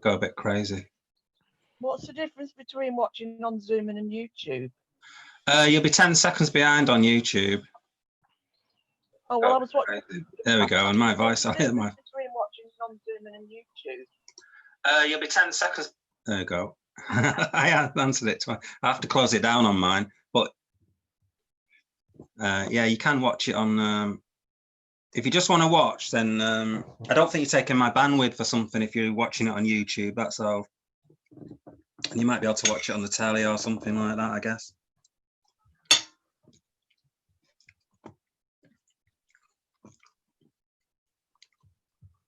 go a bit crazy. What's the difference between watching on Zoom and on YouTube? You'll be 10 seconds behind on YouTube. Oh, well, I was watching. There we go. And my voice, I hit my. Between watching on Zoom and on YouTube. You'll be 10 seconds. There you go. I answered it twice. I have to close it down on mine, but yeah, you can watch it on. If you just want to watch, then I don't think you're taking my bandwidth for something if you're watching it on YouTube. That's all. And you might be able to watch it on the telly or something like that, I guess.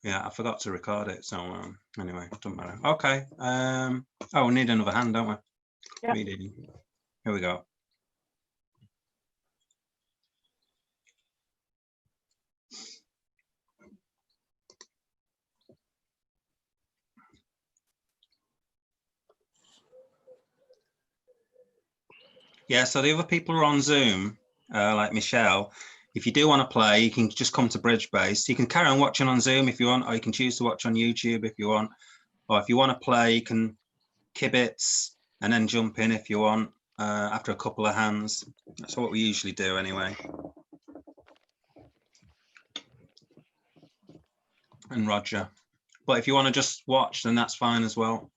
Yeah, I forgot to record it, so anyway, doesn't matter. Okay. Oh, we need another hand, don't we? Yeah. Here we go. Yeah, so the other people who are on Zoom, like Michelle, if you do want to play, you can just come to Bridge Base. You can carry on watching on Zoom if you want, or you can choose to watch on YouTube if you want. Or if you want to play, you can kibitz and then jump in if you want after a couple of hands. That's what we usually do anyway. And Roger. But if you want to just watch, then that's fine as well.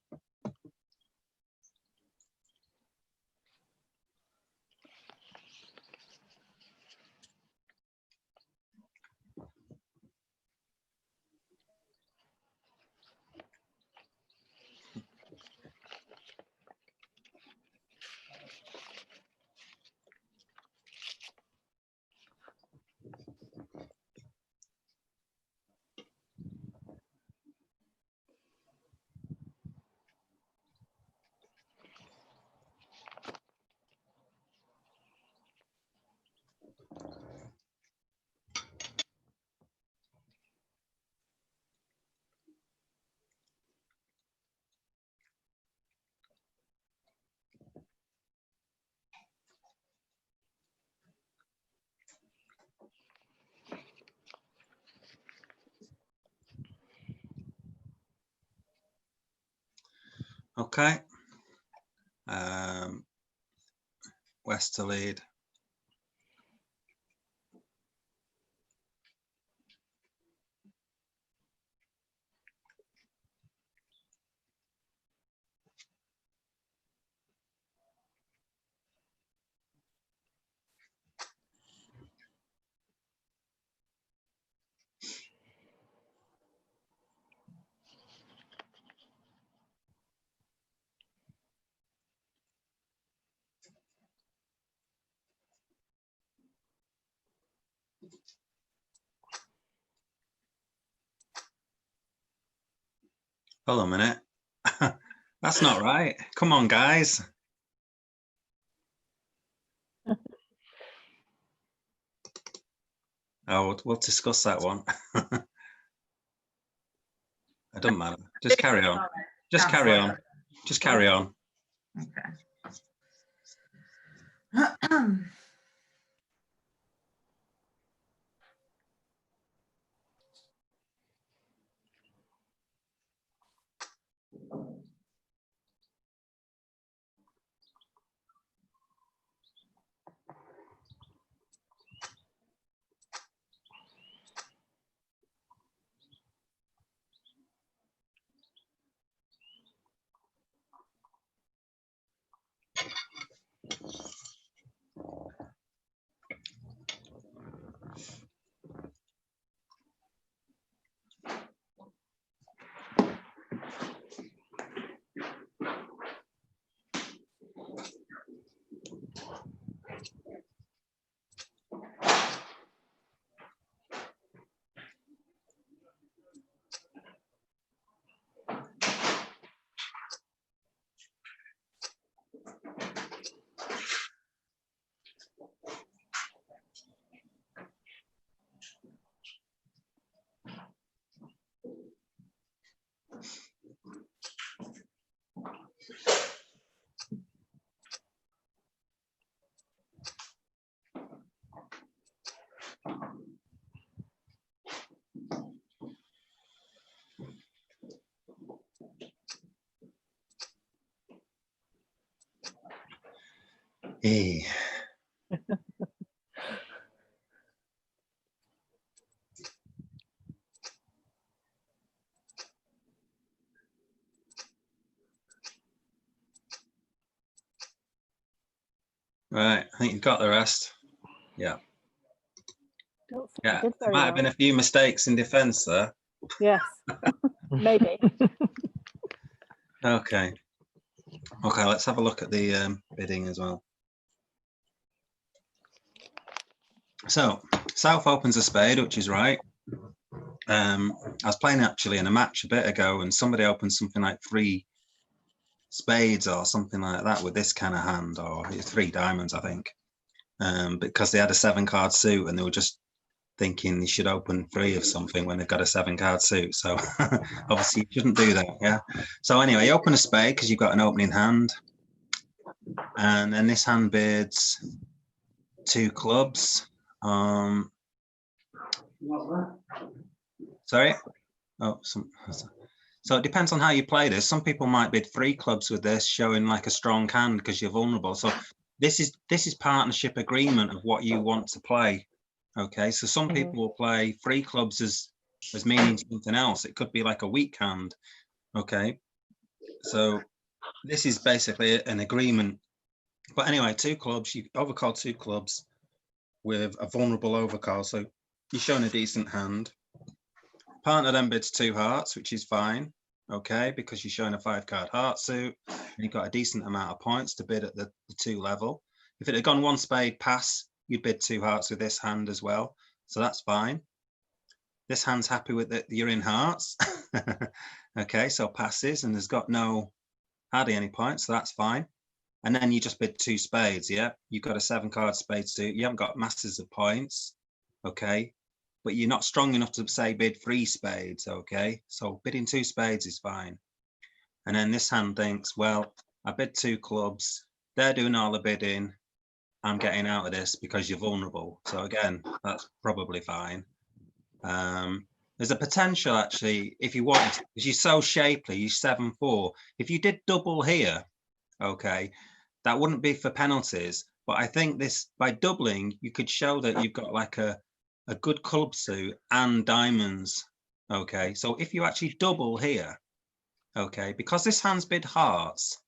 Okay. West to lead. Hold on a minute. That's not right. Come on, guys. Oh, we'll discuss that one. It doesn't matter. Just carry on. Just carry on. Just carry on. Okay. Eh. Right, I think you've got the rest. Yeah. Don't think Yeah, I did there very might have been well. a few mistakes in defence there. Yes, maybe. Okay. Okay, let's have a look at the bidding as well. So, South opens a spade, which is right. I was playing actually in a match a bit ago, and somebody opened something like 3 spades or something like that with this kind of hand, or 3 diamonds, I think, because they had a 7-card suit, and they were just thinking you should open 3 of something when they've got a 7-card suit. So obviously you shouldn't do that. Yeah. So anyway, you open a spade because you've got an opening hand, and then this hand bids 2 clubs. Sorry. Oh, so it depends on how you play this. Some people might bid 3 clubs with this, showing like a strong hand because you're vulnerable. So this is partnership agreement of what you want to play. Okay, so some people will play 3 clubs as meaning something else. It could be like a weak hand. Okay, so this is basically an agreement. But anyway, 2 clubs, you overcall 2 clubs with a vulnerable overcall. So you're showing a decent hand. Partner then bids 2 hearts, which is fine. Okay, because you're showing a 5-card heart suit, and you've got a decent amount of points to bid at the 2 level. If it had gone 1 spade pass, you'd bid 2 hearts with this hand as well. So that's fine. This hand's happy with it. You're in hearts. Okay, so passes, and there's got hardly any points, so that's fine. And then you just bid 2 spades. Yeah, you've got a 7-card spade suit. You haven't got masses of points. Okay, but you're not strong enough to say bid 3 spades. Okay, so bidding 2 spades is fine. And then this hand thinks, well, I bid 2 clubs. They're doing all the bidding. I'm getting out of this because you're vulnerable. So again, that's probably fine. There's a potential actually, if you wanted to, because you're so shapely, you're 7-4. If you did double here, okay, that wouldn't be for penalties. But I think this, by doubling, you could show that you've got like a good club suit and diamonds. Okay, so if you actually double here, okay, because this hand's bid hearts,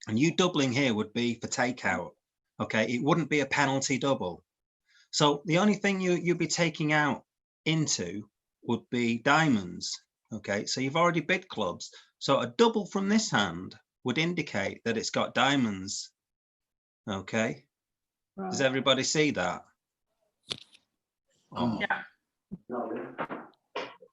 and you doubling here would be for takeout. Okay, it wouldn't be a penalty double. So the only thing you'd be taking out into would be diamonds. Okay, so you've already bid clubs. So a double from this hand would indicate that it's got diamonds. Okay, Right. does everybody see that? Oh. Yeah.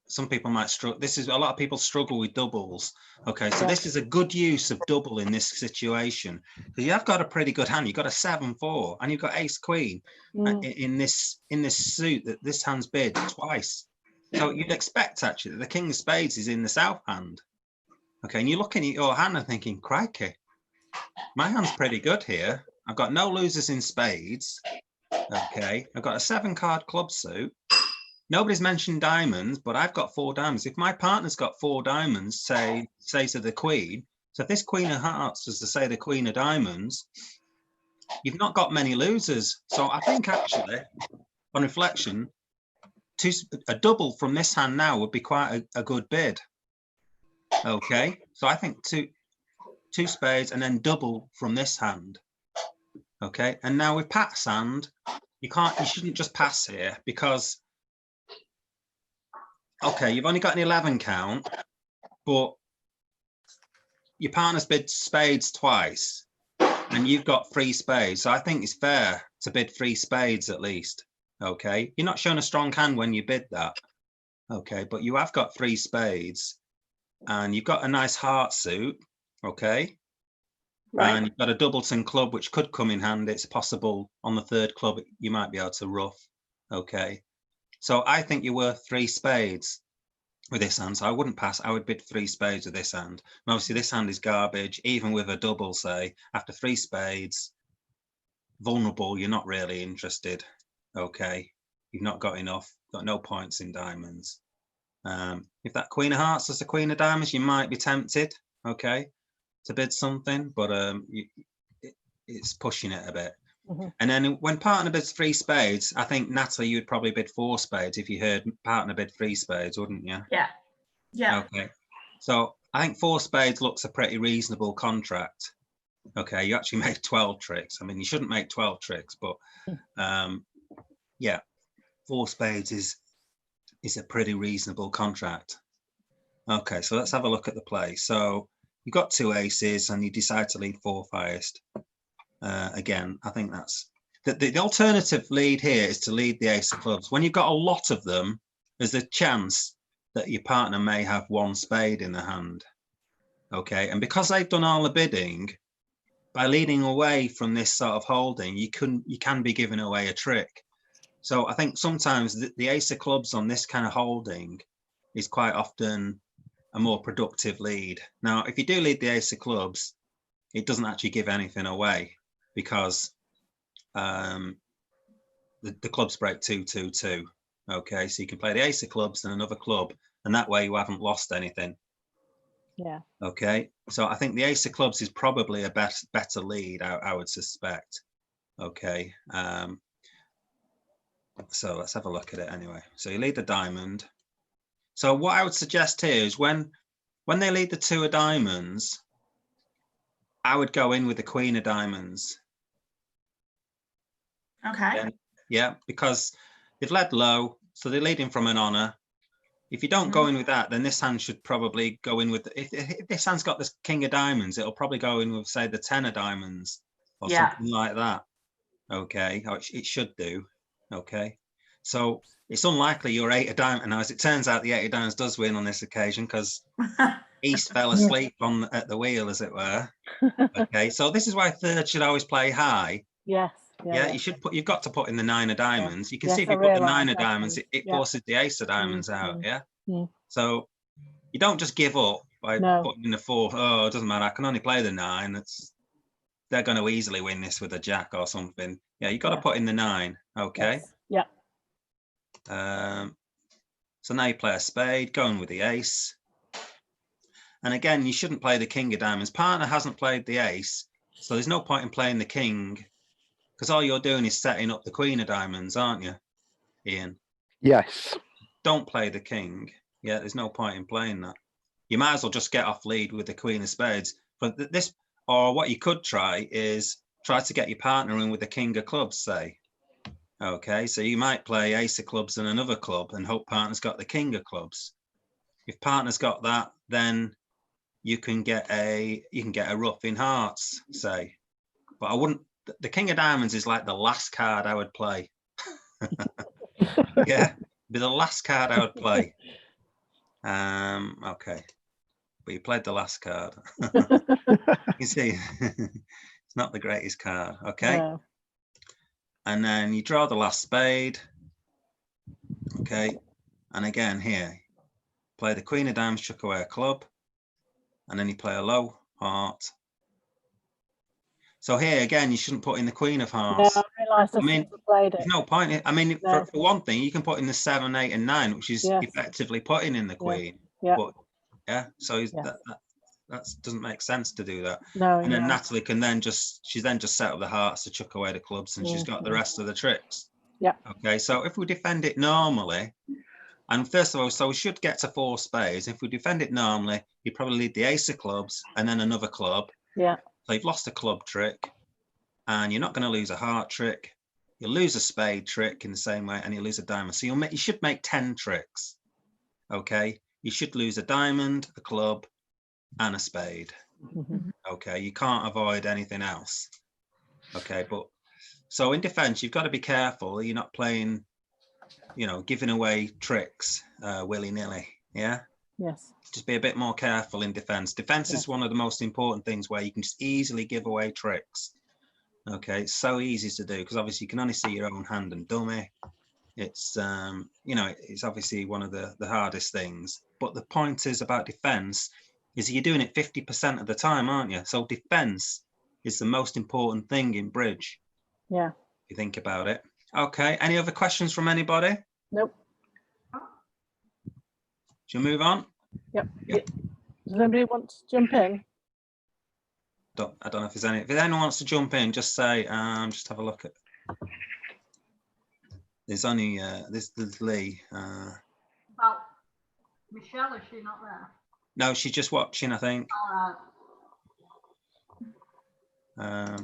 Some people might struggle. A lot of people struggle with doubles. Okay, so Yeah. this is a good use of double in this situation. So you have got a pretty good hand. You've got a 7-4, and you've got ace queen in this suit that this hand's bid twice. So you'd expect actually that the king of spades is in the south hand. Okay, and you're looking at your hand and thinking, crikey, my hand's pretty good here. I've got no losers in spades. Okay, I've got a 7-card club suit. Nobody's mentioned diamonds, but I've got 4 diamonds. If my partner's got 4 diamonds, say to the queen, so if this queen of hearts was to say the queen of diamonds, you've not got many losers. So I think actually, on reflection, a double from this hand now would be quite a good bid. Okay, so I think two spades and then double from this hand. Okay, and now with Pat's hand, you shouldn't just pass here because, okay, you've only got an 11 count, but your partner's bid spades twice, and you've got 3 spades. So I think it's fair to bid 3 spades at least. Okay, you're not showing a strong hand when you bid that. Okay, but you have got 3 spades, and you've got a nice heart suit. Okay, Right. and you've got a doubleton club, which could come in handy. It's possible on the 3rd club you might be able to ruff. Okay, so I think you're worth 3 spades with this hand. So I wouldn't pass. I would bid 3 spades with this hand. And obviously this hand is garbage, even with a double. Say after 3 spades, vulnerable. You're not really interested. Okay, you've not got enough. Got no points in diamonds. If that queen of hearts was the queen of diamonds, you might be tempted. Okay, to bid something, but it's pushing it a bit. Mhm. And then when partner bids 3 spades, I think Natalie, you'd probably bid 4 spades if you heard partner bid 3 spades, wouldn't you? Yeah. Yeah. Okay. So I think 4 spades looks a pretty reasonable contract. Okay, you actually made 12 tricks. I mean, you shouldn't make 12 tricks, but yeah, 4 spades is a pretty reasonable contract. Okay, so let's have a look at the play. So you've got 2 aces and you decide to lead 4th highest. Again, I think that's the alternative lead here is to lead the ace of clubs. When you've got a lot of them, there's a chance that your partner may have 1 spade in the hand. Okay, and because they've done all the bidding, by leading away from this sort of holding, you can be giving away a trick. So I think sometimes the ace of clubs on this kind of holding is quite often a more productive lead. Now, if you do lead the ace of clubs, it doesn't actually give anything away because the clubs break 2-2-2. Okay, so you can play the ace of clubs and another club, and that way you haven't lost anything. Yeah. Okay, so I think the ace of clubs is probably a better lead, I would suspect. Okay, so let's have a look at it anyway. So you lead the diamond. So what I would suggest here is when they lead the 2 of diamonds, I would go in with the queen of diamonds. Okay. Yeah, because they've led low, so they're leading from an honor. If you don't go in with that, then this hand should probably go in with, if this hand's got this king of diamonds, it'll probably go in with, say, the 10 of diamonds or something like that. Okay, or it should do. Okay, so it's unlikely your 8 of diamonds. Now, as it turns out, the 8 of diamonds does win on this occasion because East fell asleep at the wheel, as it were. Okay, so this is why third should always play high. Yes. Yeah, you've got to put in the 9 of diamonds. You can see if I you put the 9 realised of that diamonds, one. it forces the ace of diamonds out. Yeah. Mm. So you don't just give up by No. putting in the 4. Oh, it doesn't matter. I can only play the 9. They're going to easily win this with a jack or something. Yeah, you got to put in the 9. Okay. Yes. Yeah. So now you play a spade, going with the ace. And again, you shouldn't play the king of diamonds. Partner hasn't played the ace, so there's no point in playing the king because all you're doing is setting up the queen of diamonds, aren't you, Ian? Yes. Don't play the king. Yeah, there's no point in playing that. You might as well just get off lead with the queen of spades. But this, or what you could try is try to get your partner in with the king of clubs, say. Okay, so you might play ace of clubs and another club and hope partner's got the king of clubs. If partner's got that, then you can get a ruff in hearts, say. But I wouldn't. The king of diamonds is like the last card I would play. Yeah, be the last card I would play. Okay, but you played the last card. You see, it's not the greatest card. Okay, No. and then you draw the last spade. Okay, and again here, play the queen of diamonds, chuck away a club, and then you play a low heart. So here again, you shouldn't put in the queen of hearts. Yeah, I realised I mean, played it. there's no point. I mean, No. for one thing, you can put in the 7, 8, and 9, which is Yes. effectively putting in the queen. Yeah. But yeah, so Yes. that doesn't make sense to do that. No. And then Yeah. Natalie can then just set up the hearts to chuck away the clubs, and she's got the rest of the tricks. Yeah. Okay, so if we defend it normally, and first of all, so we should get to 4 spades. If we defend it normally, you probably lead the ace of clubs and then another club. Yeah. So you've lost a club trick, and you're not going to lose a heart trick. You'll lose a spade trick in the same way, and you lose a diamond. So you should make 10 tricks. Okay, you should lose a diamond, a club, and a spade. Okay, you can't avoid anything else. Okay, but so in defense, you've got to be careful. You're not playing, giving away tricks willy-nilly. Yeah. Yes. Just be a bit more careful in defense. Defense is one of the most important things where you can just easily give away tricks. Okay, it's so easy to do because obviously you can only see your own hand and dummy. It's it's obviously one of the hardest things. But the point is about defense is you're doing it 50% of the time, aren't you? So defense is the most important thing in bridge. Yeah. If you think about it. Okay, any other questions from anybody? Nope. Shall we move on? Yep. Does anybody want to jump in? I don't know if there's any. If anyone wants to jump in, just say. Just have a look at. There's only there's Lee. About Michelle, is she not there? No, she's just watching, I think. All right.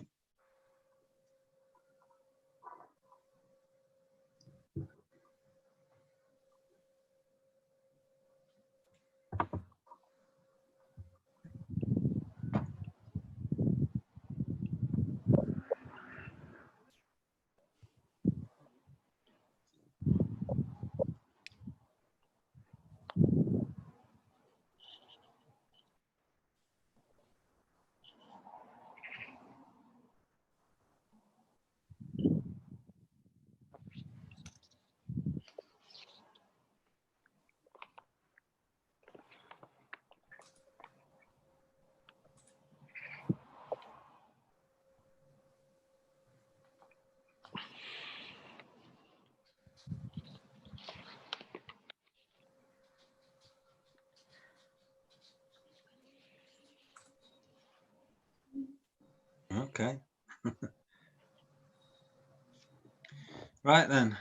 Okay. Right then.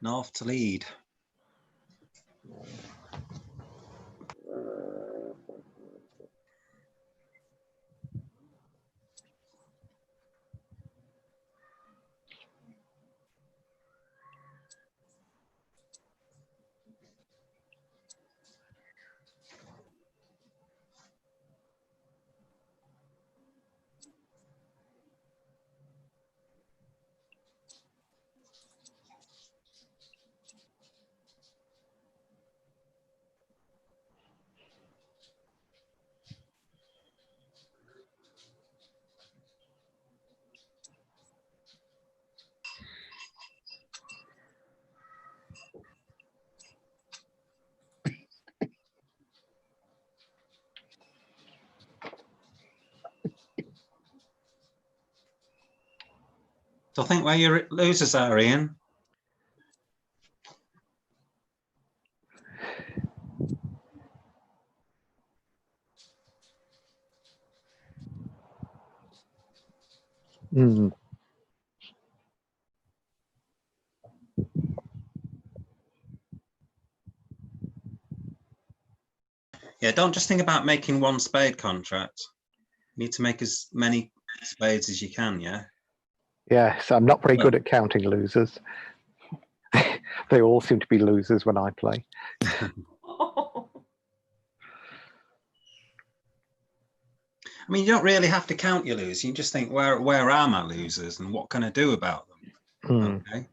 North to lead. So I think where your losers are, Ian. Mm. Yeah, don't just think about making one spade contract. You need to make as many spades as you can, yeah? Yes, I'm not very Well- good at counting losers. They all seem to be losers when I play. I mean, you don't really have to count your losers. You just think, where are my losers and what can I do about them? Mm. Okay.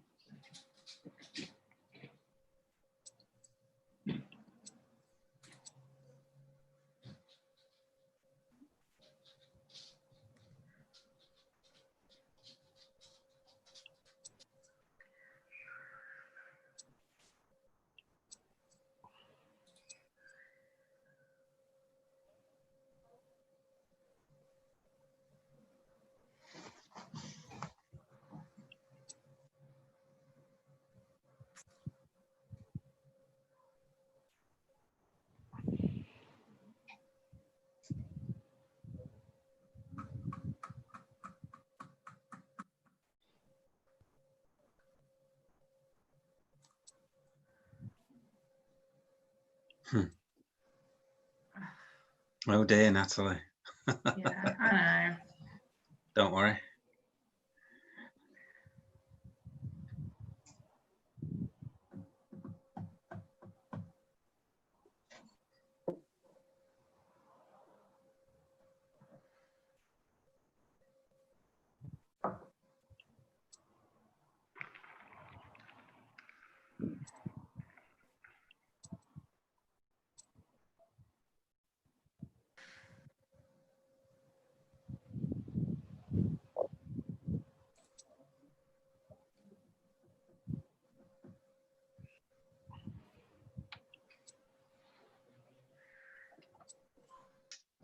Oh dear, Natalie. Yeah, I know. Don't worry.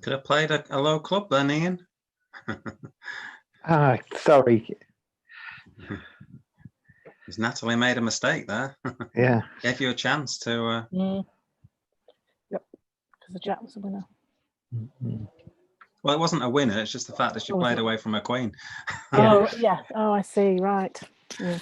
Could have played a low club then, Ian. Sorry. Because Natalie made a mistake there. Yeah. Gave you a chance to. Yep, because the jack was the winner. Mm. Well, it wasn't a winner. It's just the fact that she Oh, played wasn't it? away from her queen. Oh, yeah. Oh, I see. Right. Yeah.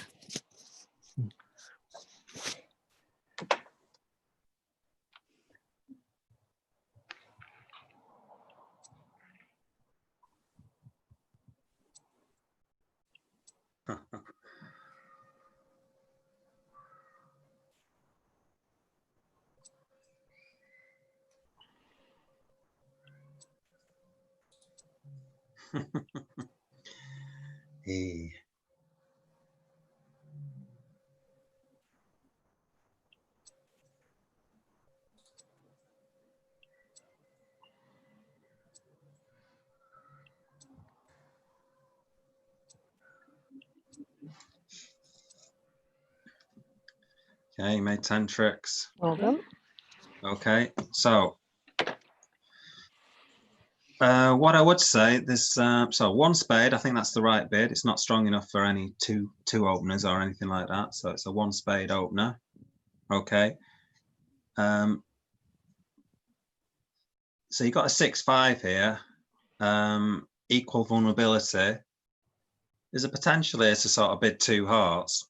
Hey. Okay, you made 10 tricks. Well done. Okay, so what I would say, there's so one spade. I think that's the right bid. It's not strong enough for any two openers or anything like that. So it's a one spade opener. Okay. So you got a 6-5 here. Equal vulnerability. There's a potential here to sort of bid 2 hearts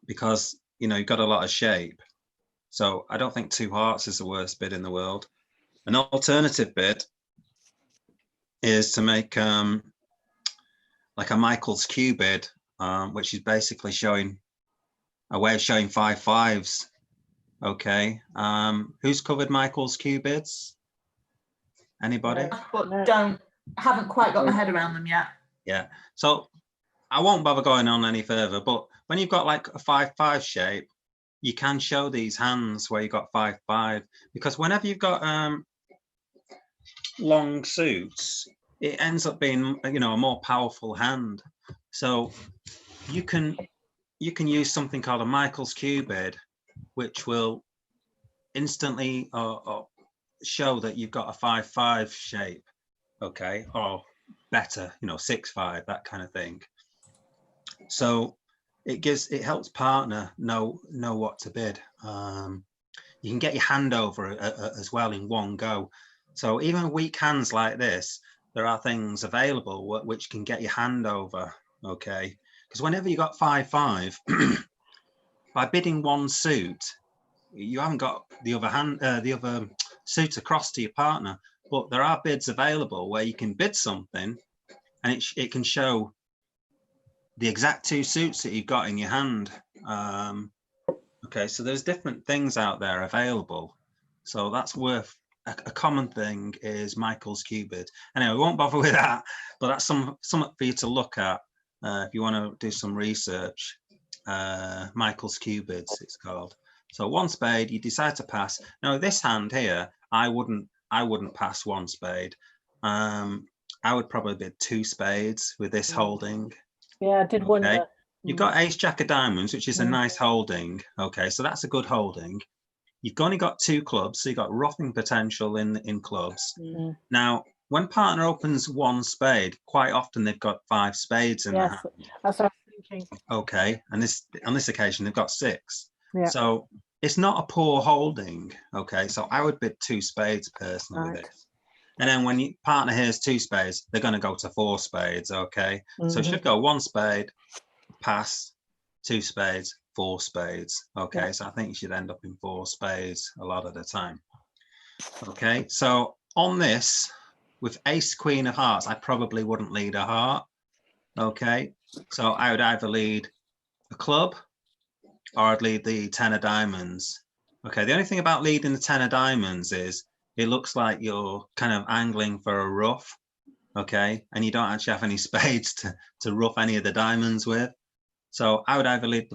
because you've got a lot of shape. So I don't think 2 hearts is the worst bid in the world. An alternative bid is to make like a Michael's Q bid, which is basically showing a way of showing 5 5s. Okay. Who's covered Michael's Q bids? Anybody? But haven't quite got my head around them yet. Yeah. So I won't bother going on any further, but when you've got like a 5-5 shape, you can show these hands where you've got 5-5, because whenever you've got long suits, it ends up being a more powerful hand. So you can use something called a Michael's Q bid, which will instantly show that you've got a 5-5 shape, okay, or better, 6-5, that kind of thing. So it helps partner know what to bid. You can get your hand over as well in one go. So even weak hands like this, there are things available which can get your hand over, okay? Because whenever you got 5-5, by bidding one suit, you haven't got the other hand, the other suit across to your partner. But there are bids available where you can bid something, and it can show the exact 2 suits that you've got in your hand. Okay, so there's different things out there available. So that's worth a common thing is Michael's Q bid. Anyway, we won't bother with that, but that's something for you to look at if you want to do some research. Michael's Q bids, it's called. So one spade, you decide to pass. Now this hand here, I wouldn't pass one spade. I would probably bid 2 spades with this holding. Yeah, I did wonder. You've got ace jack of diamonds, which is a nice holding. Okay, so that's a good holding. You've only got 2 clubs, so you've got roughing potential in clubs. Now, when partner opens one spade, quite often they've got 5 spades in the hand. That's what I was thinking. Okay, and on this occasion they've got 6. Yeah. So it's not a poor holding. Okay, so I would bid 2 spades personally with this. And then when your partner hears 2 spades, they're going to go to 4 spades. Okay, so it should go 1 spade, pass, 2 spades, 4 spades. Okay, so I think you should end up in 4 spades a lot of the time. Okay, so on this, with ace queen of hearts, I probably wouldn't lead a heart. Okay, so I would either lead a club or I'd lead the 10 of diamonds. Okay, the only thing about leading the 10 of diamonds is it looks like you're kind of angling for a ruff. Okay, and you don't actually have any spades to ruff any of the diamonds with. So I would either lead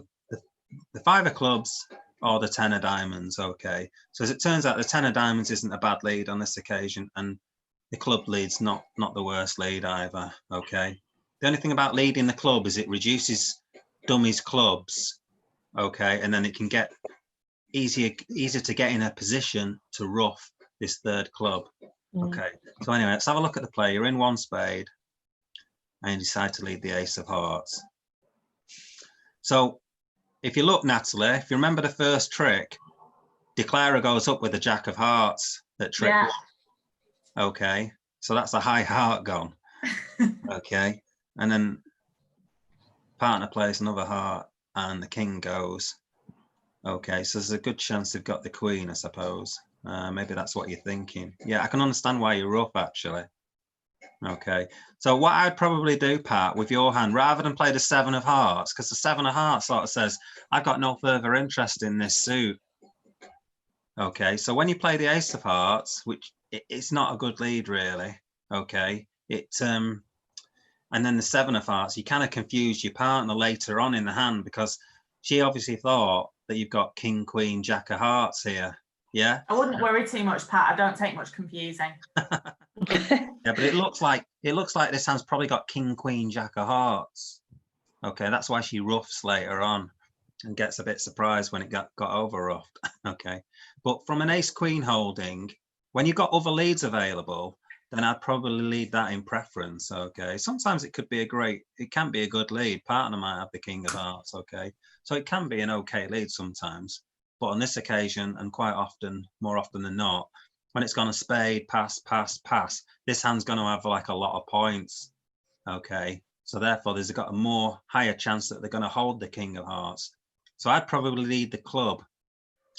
the 5 of clubs or the 10 of diamonds. Okay, so as it turns out, the 10 of diamonds isn't a bad lead on this occasion, and the club lead's not the worst lead either. Okay, the only thing about leading the club is it reduces dummies clubs. Okay, and then it can get easier to get in a position to ruff this 3rd club. Okay, so anyway, let's have a look at the play. You're in 1 spade and you decide to lead the ace of hearts. So if you look, Natalie, if you remember the first trick, declarer goes up with the jack of hearts at trick 1. Okay, So that's a high heart gone. Okay. And then partner plays another heart and the king goes. Okay, so there's a good chance they've got the queen, I suppose. Maybe that's what you're thinking. Yeah, I can understand why you're rough, actually. Okay, so what I'd probably do, Pat, with your hand, rather than play the 7 of hearts, because the 7 of hearts sort of says, I've got no further interest in this suit. Okay, so when you play the ace of hearts, which it's not a good lead, really. Okay, and then the 7 of hearts, you kind of confuse your partner later on in the hand, because she obviously thought that you've got king, queen, jack of hearts here. Yeah. I wouldn't worry too much, Pat. I don't take much confusing. Yeah, but it looks like this hand's probably got king, queen, jack of hearts. Okay, that's why she roughs later on and gets a bit surprised when it got over roughed. Okay, but from an ace queen holding, when you've got other leads available, then I'd probably lead that in preference. Okay, sometimes it can be a good lead. Partner might have the king of hearts. Okay, so it can be an okay lead sometimes, but on this occasion, and quite often, more often than not, when it's gone a spade, pass, pass, pass, this hand's going to have like a lot of points. Okay, so therefore there's got a higher chance that they're going to hold the king of hearts. So I'd probably lead the club.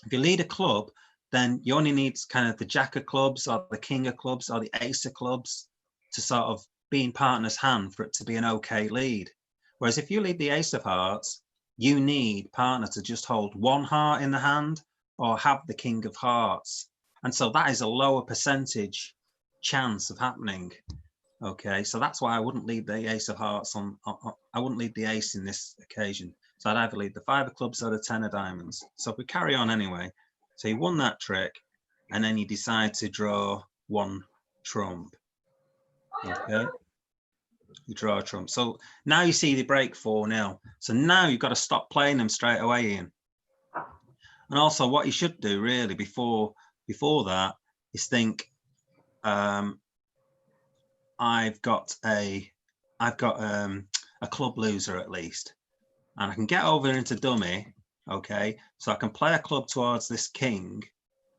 If you lead a club, then you only need kind of the jack of clubs or the king of clubs or the ace of clubs to sort of be in partner's hand for it to be an okay lead. Whereas if you lead the ace of hearts, you need partner to just hold one heart in the hand or have the king of hearts. And so that is a lower percentage chance of happening. Okay, so that's why I wouldn't lead the ace of hearts I wouldn't lead the ace in this occasion. So I'd either lead the 5 of clubs or the 10 of diamonds. So if we carry on anyway, so you won that trick, and then you decide to draw 1 trump. Okay, you draw a trump. So now you see the break 4-0. So now you've got to stop playing them straight away, Ian. And also, what you should do really before that is think, I've got a club loser at least, and I can get over into dummy. Okay, so I can play a club towards this king,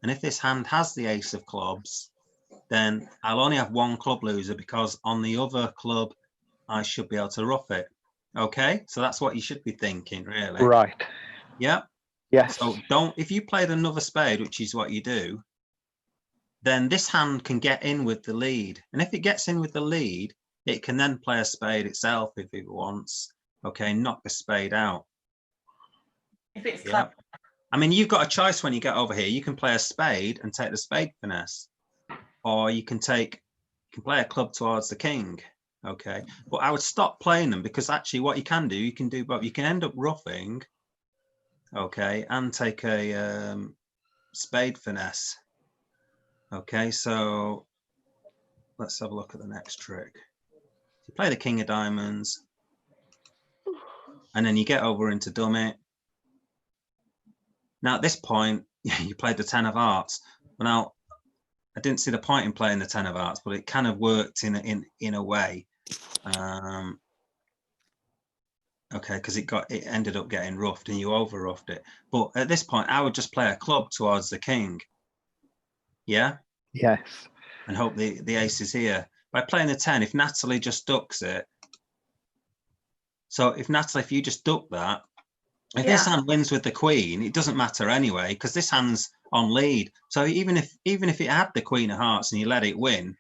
and if this hand has the ace of clubs, then I'll only have 1 club loser, because on the other club I should be able to rough it. Okay, so that's what you should be thinking, really. Right. Yeah. Yes. So if you played another spade, which is what you do, then this hand can get in with the lead, and if it gets in with the lead, it can then play a spade itself if it wants. Okay, knock the spade out. If it's Yeah. I mean, you've got a choice when you get over here. You can play a spade and take the spade finesse, or you can play a club towards the king. Okay, but I would stop playing them, because actually what you can do both. You can end up roughing, okay, and take a spade finesse. Okay, so let's have a look at the next trick. You play the king of diamonds, and then you get over into dummy. Now at this point, you played the 10 of hearts. But now, I didn't see the point in playing the 10 of hearts, but it kind of worked in a way. Okay, because it ended up getting roughed, and you over roughed it. But at this point, I would just play a club towards the king. Yeah. Yes. And hope the ace is here. By playing the 10, if Natalie just ducks it. So if you just duck that, if this hand wins with the queen, it doesn't matter anyway, because this hand's on lead. So even if it had the queen of hearts and you let it win,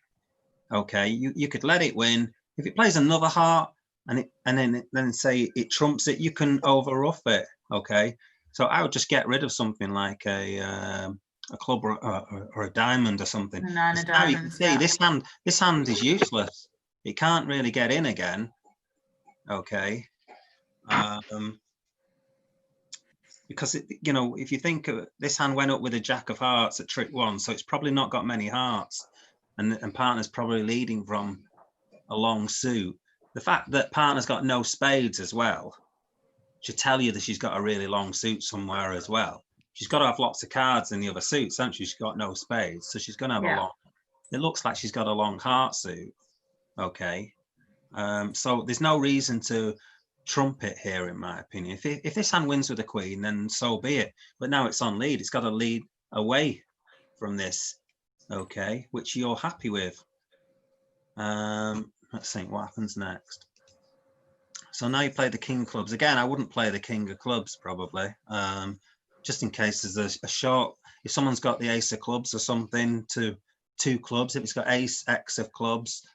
okay, you could let it win. If it plays another heart and then say it trumps it, you can over rough it. Okay, so I would just get rid of something like a club or a diamond or something. Now you can see this hand is useless. It can't really get in again. Okay. Because if you think of this hand went up with a jack of hearts at trick 1, so it's probably not got many hearts, and partner's probably leading from a long suit. The fact that partner's got no spades as well should tell you that she's got a really long suit somewhere as well. She's got to have lots of cards in the other suits, hasn't she? She's got no spades, so she's going to have a long. It looks like she's got a long heart suit. Okay, so there's no reason to trump it here, in my opinion. If this hand wins with a queen, then so be it. But now it's on lead. It's got to lead away from this, okay, which you're happy with. Let's think what happens next. So now you play the king of clubs. Again, I wouldn't play the king of clubs probably, just in case there's a short, if someone's got the ace of clubs or something to 2 clubs, if it's got ace, X of clubs,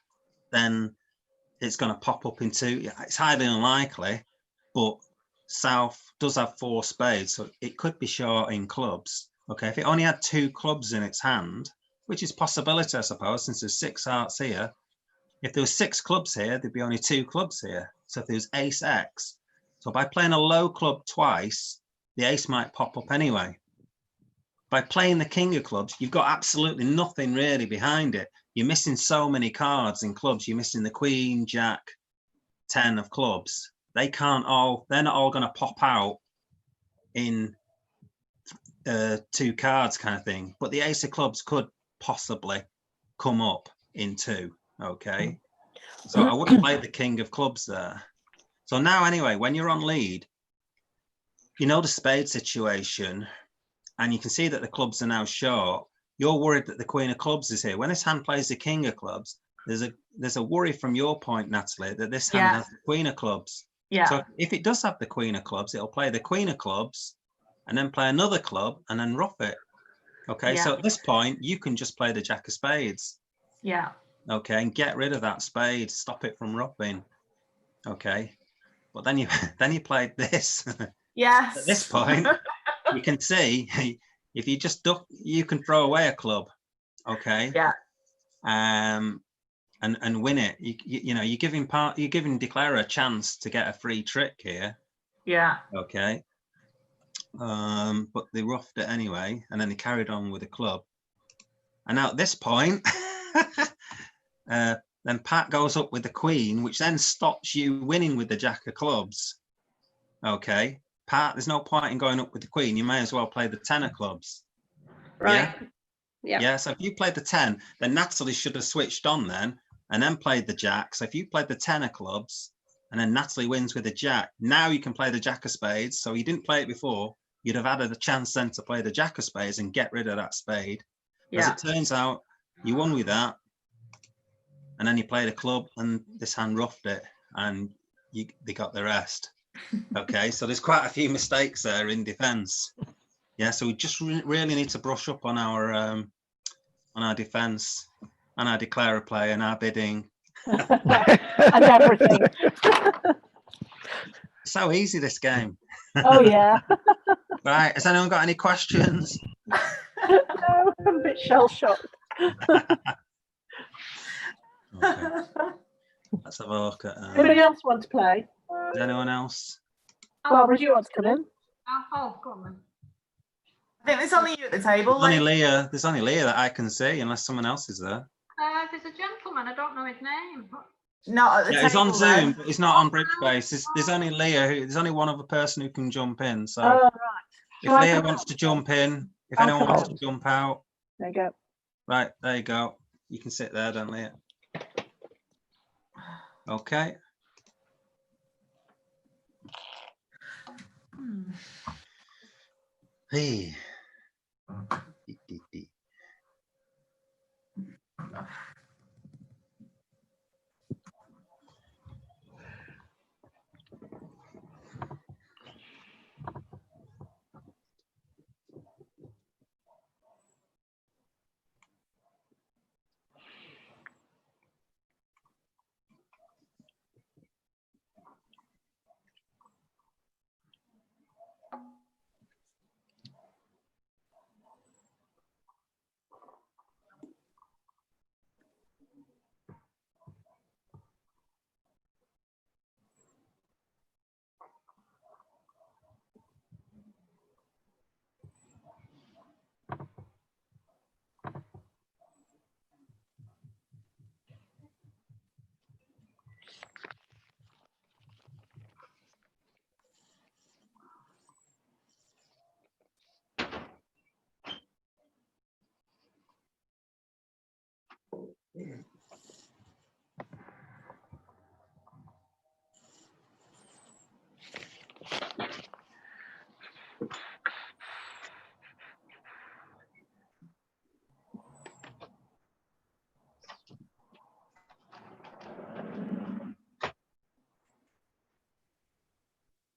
then it's going to pop up into, it's highly unlikely, but South does have 4 spades, so it could be short in clubs. Okay, if it only had 2 clubs in its hand, which is possibility, I suppose, since there's 6 hearts here. If there was 6 clubs here, there'd be only 2 clubs here. So if there was ace X, so by playing a low club twice, the ace might pop up anyway. By playing the king of clubs, you've got absolutely nothing really behind it. You're missing so many cards in clubs. You're missing the queen, jack, 10 of clubs. They're not all going to pop out in 2 cards kind of thing. But the ace of clubs could possibly come up in 2. Okay. So I wouldn't play the king of clubs there. So now anyway, when you're on lead, you know the spade situation, and you can see that the clubs are now short. You're worried that the queen of clubs is here. When this hand plays the king of clubs, there's a worry from your point, Natalie, that this hand has the queen of clubs. Yeah. So if it does have the queen of clubs, it'll play the queen of clubs and then play another club and then ruff it. Okay, so at this point, you can just play the jack of spades. Yeah. Okay, and get rid of that spade, stop it from ruffing. Okay, but then you played this. Yes. At this point, you can see if you just duck, you can throw away a club. Okay. Yeah. And win it. You know, you're giving declarer a chance to get a free trick here. Yeah. Okay. But they roughed it anyway, and then they carried on with the club. And now at this point, then Pat goes up with the queen, which then stops you winning with the jack of clubs. Okay, Pat, there's no point in going up with the queen. You may as well play the 10 of clubs. Right. Yeah. Yeah. So if you played the 10, then Natalie should have switched on then and then played the jack. So if you played the 10 of clubs and then Natalie wins with the jack, now you can play the jack of spades. So you didn't play it before. You'd have had a chance then to play the jack of spades and get rid of that spade. As it turns out, you won with that. And then you played a club and this hand roughed it and they got the rest. Okay, so there's quite a few mistakes there in defense. Yeah, so we just really need to brush up on our defense and our declare play and our bidding. And everything. So easy, this game. Oh, yeah. Right, has anyone got any questions? No, I'm a bit shell-shocked. Okay. Let's have a look at. Anybody else want to play? Does anyone else? Barbara, do you want to come in? Oh, go on then. I think there's only you at the table. There's only Leah that I can see, unless someone else is there. There's a gentleman, I don't know his name. Not at the Yeah, table. he's on though. Zoom, but he's not on Bridge Base. There's only Leah. There's only one other person who can jump in. So Oh, right. if Shall I Leah come wants out? to jump in, if I'll anyone come wants out. to jump out, There you go. right, there you go. You can sit there, don't Leah? Okay. Hey.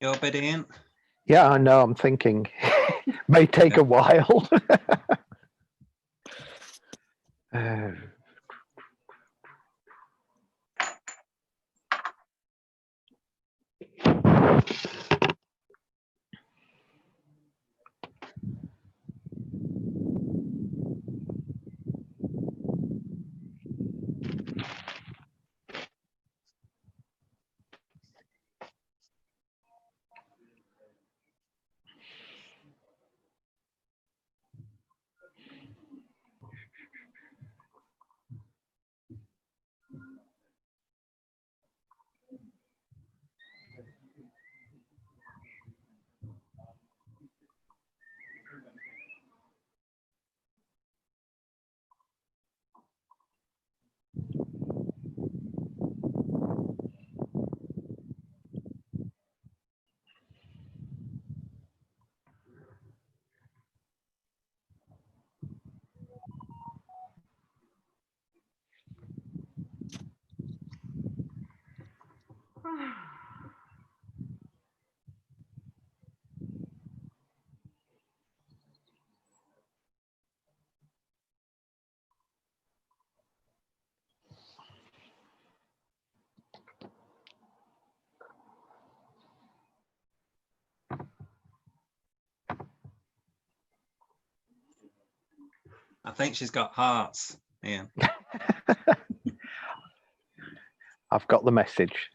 Your bid, Ian? Yeah, I know. I'm thinking. May take a while. Uh, I think she's got hearts, Ian. I've got the message.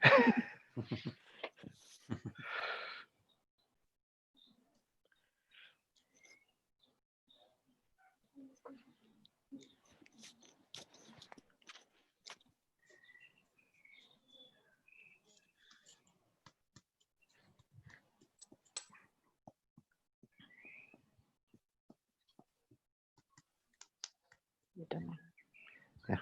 You don't know. Yes.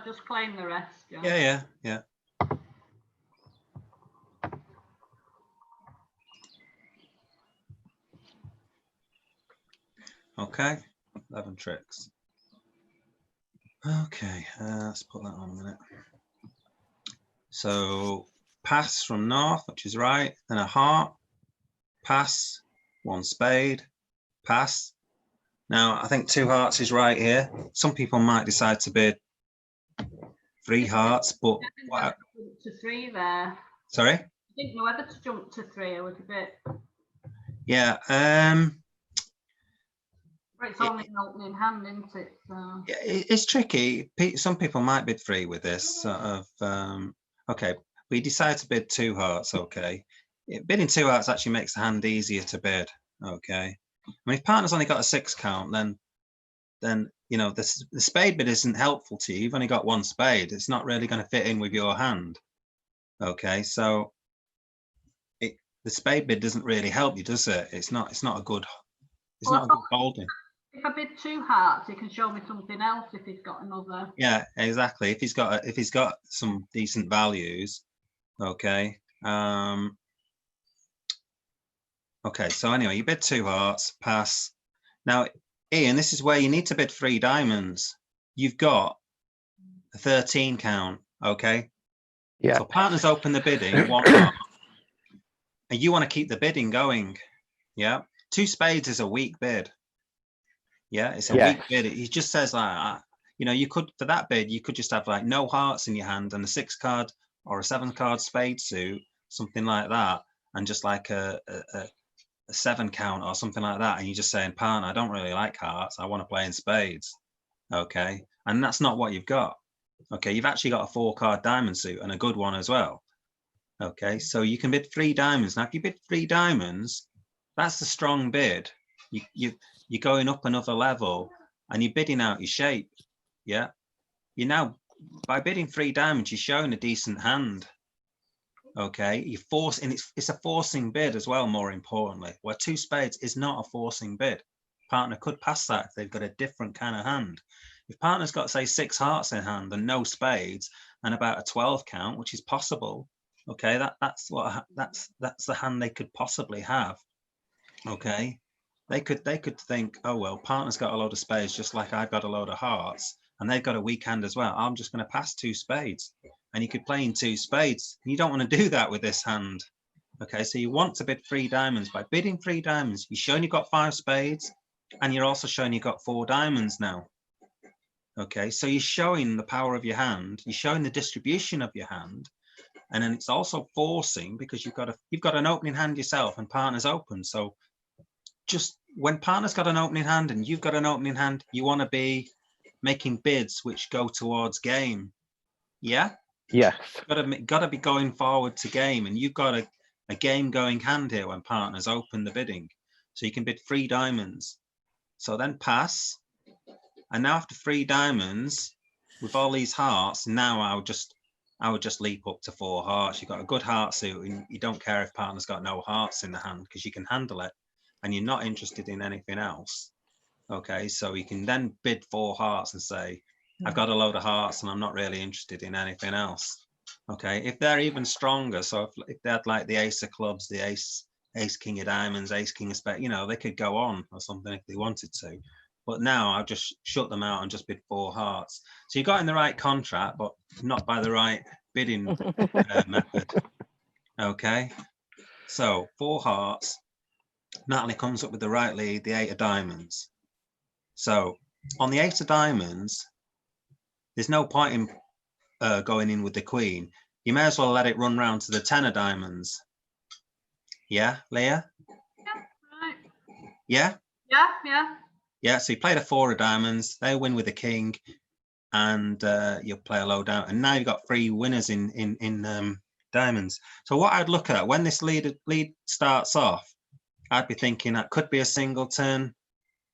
I just claim the rest? Yeah. Okay, 11 tricks. Okay, let's put that on a minute. So pass from north, which is right, then a heart, pass, 1 spade, pass. Now, I think 2 hearts is right here. Some people might decide to bid 3 hearts, but I think to 3 there. sorry? I didn't know whether to jump to 3 or a bit. Yeah, But it's only an opening hand, isn't it? So. yeah, it's tricky. Some people might bid 3 with this sort of. Okay, we decide to bid 2 hearts. Okay, bidding 2 hearts actually makes the hand easier to bid. Okay, I mean, if partner's only got a 6 count, then you know the spade bid isn't helpful to you. You've only got 1 spade. It's not really going to fit in with your hand. Okay, so the spade bid doesn't really help you, does it? It's not a good. It's not a good holding. If I bid 2 hearts, he can show me something else if he's got another. Yeah, exactly. If he's got some decent values, okay. Okay, so anyway, you bid 2 hearts, pass. Now, Ian, this is where you need to bid 3 diamonds. You've got a 13 count, okay? Yeah. So partners open the bidding, 1 heart, and you want to keep the bidding going. Yeah, 2 spades is a weak bid. Yeah, it's a weak bid. He just says like, you know, you could, for that bid, you could just have like no hearts in your hand and a 6 card or a 7 card spade suit, something like that, and just like a 7 count or something like that. And you're just saying, partner, I don't really like hearts. I want to play in spades. Okay. And that's not what you've got. Okay. You've actually got a 4 card diamond suit and a good one as well. Okay. So you can bid 3 diamonds. Now, if you bid 3 diamonds, that's a strong bid. You're going up another level and you're bidding out your shape. Yeah. You now, by bidding 3 diamonds, you're showing a decent hand. Okay. You force, and it's a forcing bid as well, more importantly, where 2 spades is not a forcing bid. Partner could pass that if they've got a different kind of hand. If partner's got, say, 6 hearts in hand and no spades and about a 12 count, which is possible. Okay. That's the hand they could possibly have. Okay. They could think, oh, well, partner's got a load of spades, just like I've got a load of hearts, and they've got a weak hand as well. I'm just going to pass 2 spades. And you could play in 2 spades. You don't want to do that with this hand. Okay, so you want to bid 3 diamonds. By bidding 3 diamonds, you're showing you've got 5 spades, and you're also showing you've got 4 diamonds now. Okay, so you're showing the power of your hand, you're showing the distribution of your hand, and then it's also forcing because you've got an opening hand yourself and partner's open. So just when partner's got an opening hand and you've got an opening hand, you want to be making bids which go towards game. Yeah. Yes. Got to be going forward to game, and you've got a game going hand here when partners open the bidding. So you can bid 3 diamonds. So then pass, and now after 3 diamonds with all these hearts, now I would just leap up to 4 hearts. You've got a good heart suit, and you don't care if partner's got no hearts in the hand because you can handle it, and you're not interested in anything else. Okay, so you can then bid 4 hearts and say, I've got a load of hearts and I'm not really interested in anything else. Okay, if they're even stronger, so if they had like the ace of clubs, the ace king of diamonds, ace king of spades, you know, they could go on or something if they wanted to. But now I've just shut them out and just bid 4 hearts. So you got in the right contract, but not by the right bidding method. Okay, so 4 hearts. Natalie comes up with the right lead, the 8 of diamonds. So on the 8 of diamonds, there's no point in going in with the queen. You may as well let it run round to the 10 of diamonds. Yeah, Leah? Yeah, right. Yeah? Yeah. Yeah, so you played a 4 of diamonds, they win with the king, and you'll play a low down. And now you've got 3 winners in diamonds. So what I'd look at, when this lead starts off, I'd be thinking that could be a singleton,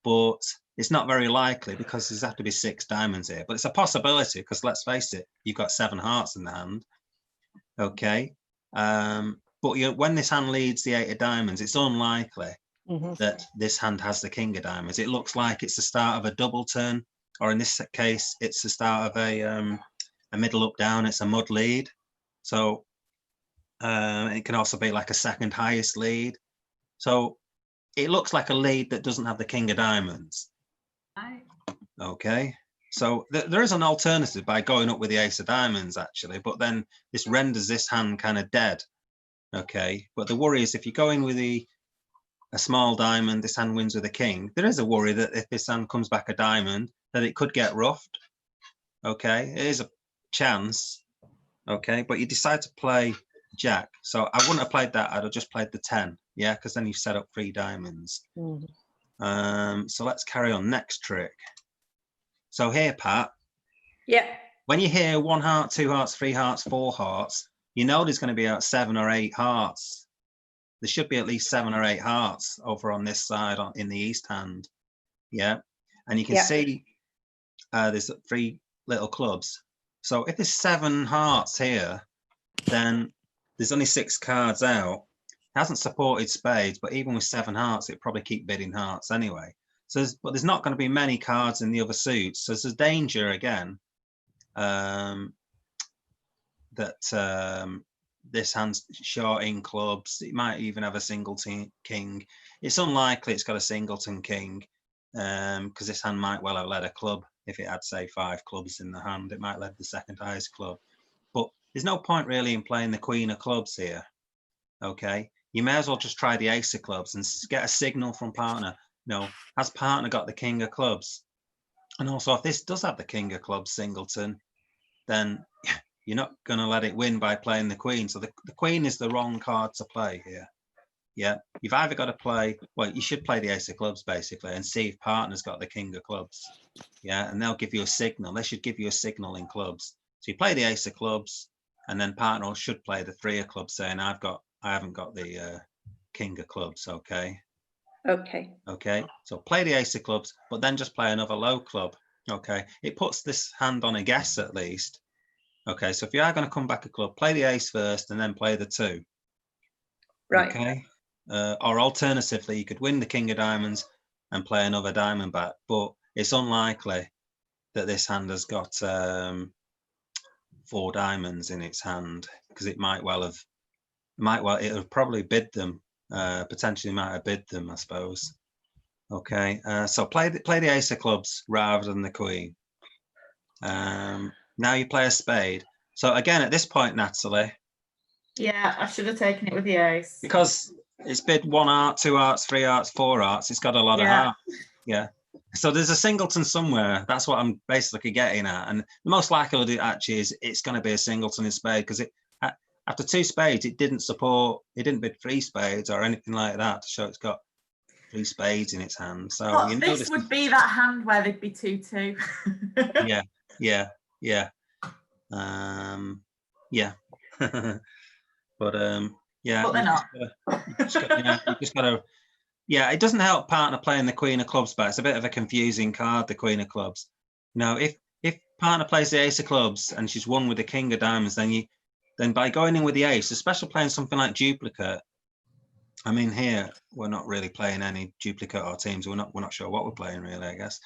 but it's not very likely because there's have to be 6 diamonds here. But it's a possibility because let's face it, you've got 7 hearts in the hand. Okay. But when this hand leads the 8 of diamonds, it's unlikely that this hand has the king of diamonds. It looks like it's the start of a double turn, or in this case, it's the start of a middle up down, it's a mud lead. So it can also be like a second highest lead. So it looks like a lead that doesn't have the king of diamonds. Right. Okay, so there is an alternative by going up with the ace of diamonds actually, but then this renders this hand kind of dead. Okay, but the worry is if you go in with a small diamond, this hand wins with a king. There is a worry that if this hand comes back a diamond, that it could get roughed. Okay, it is a chance. Okay, but you decide to play jack. So I wouldn't have played that. I'd have just played the 10. Yeah, because then you've set up 3 diamonds. So let's carry on. Next trick. So here, Pat, Yeah. when you hear 1 heart, 2 hearts, 3 hearts, 4 hearts, you know there's going to be about 7 or 8 hearts. There should be at least 7 or 8 hearts over on this side in the east hand. Yeah, and you can see there's 3 little clubs. So if there's 7 hearts here, then there's only 6 cards out. It hasn't supported spades, but even with 7 hearts, it probably keep bidding hearts anyway. So, but there's not going to be many cards in the other suits. So there's a danger again that this hand's short in clubs. It might even have a singleton king. It's unlikely it's got a singleton king because this hand might well have led a club. If it had, say, 5 clubs in the hand, it might lead the second highest club. But there's no point really in playing the queen of clubs here. Okay, you may as well just try the ace of clubs and get a signal from partner. No, has partner got the king of clubs? And also, if this does have the king of clubs singleton, then you're not going to let it win by playing the queen. So the queen is the wrong card to play here. Yeah, you've either got to play, well, you should play the ace of clubs basically and see if partner's got the king of clubs. Yeah, and they'll give you a signal. They should give you a signal in clubs. So you play the ace of clubs, and then partner should play the 3 of clubs, saying I haven't got the king of clubs. Okay. Okay. So play the ace of clubs, but then just play another low club. Okay. It puts this hand on a guess at least. Okay. So if you are going to come back a club, play the ace first, and then play the 2. Right. Okay. Or alternatively, you could win the king of diamonds and play another diamond back, but it's unlikely that this hand has got 4 diamonds in its hand, because it might well have, it'll probably bid them, potentially might have bid them, I suppose. Okay, so play the ace of clubs rather than the queen. Now you play a spade. So again, at this point, Natalie. Yeah, I should have taken it with the ace. Because it's bid 1 heart, 2 hearts, 3 hearts, 4 hearts. It's got a lot of hearts. Yeah. So there's a singleton somewhere. That's what I'm basically getting at. And the most likely actually is it's going to be a singleton in spade, because it after 2 spades, it didn't bid 3 spades or anything like that to show it's got 3 spades in its hand. So But you know this would be that hand where they'd be 2-2. yeah. Yeah. But yeah. But they're not. You just got to. Yeah, it doesn't help partner playing the queen of clubs, but it's a bit of a confusing card, the queen of clubs. You know, if partner plays the ace of clubs and she's won with the king of diamonds, then by going in with the ace, especially playing something like duplicate. I mean, here we're not really playing any duplicate or teams. We're not sure what we're playing really, I guess.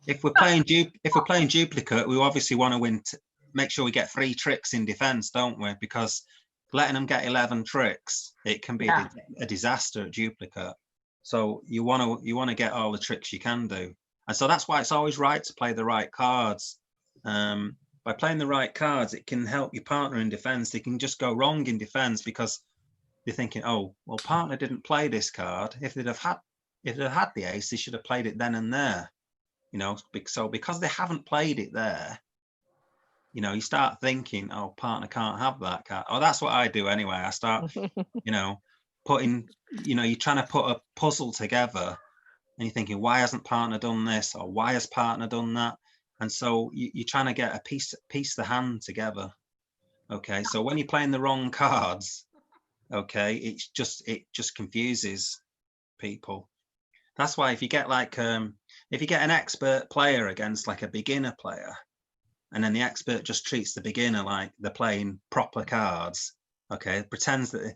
If we're playing duplicate, we obviously want to win. Make sure we get 3 tricks in defense, don't we? Because letting them get 11 tricks, it can be a disaster at duplicate. So you want to get all the tricks you can do, and so that's why it's always right to play the right cards. By playing the right cards, it can help your partner in defense. They can just go wrong in defense because they're thinking, oh, well, partner didn't play this card. If they'd have had the ace, they should have played it then and there. You know, so because they haven't played it there, you know, you start thinking, oh, partner can't have that card. Oh, that's what I do anyway. I start, you know, putting, you know, you're trying to put a puzzle together and you're thinking, why hasn't partner done this? Or why has partner done that? And so you're trying to get a piece the hand together. Okay, so when you're playing the wrong cards, okay, it just confuses people. That's why if you get like if you get an expert player against like a beginner player, and then the expert just treats the beginner like they're playing proper cards, okay, pretends that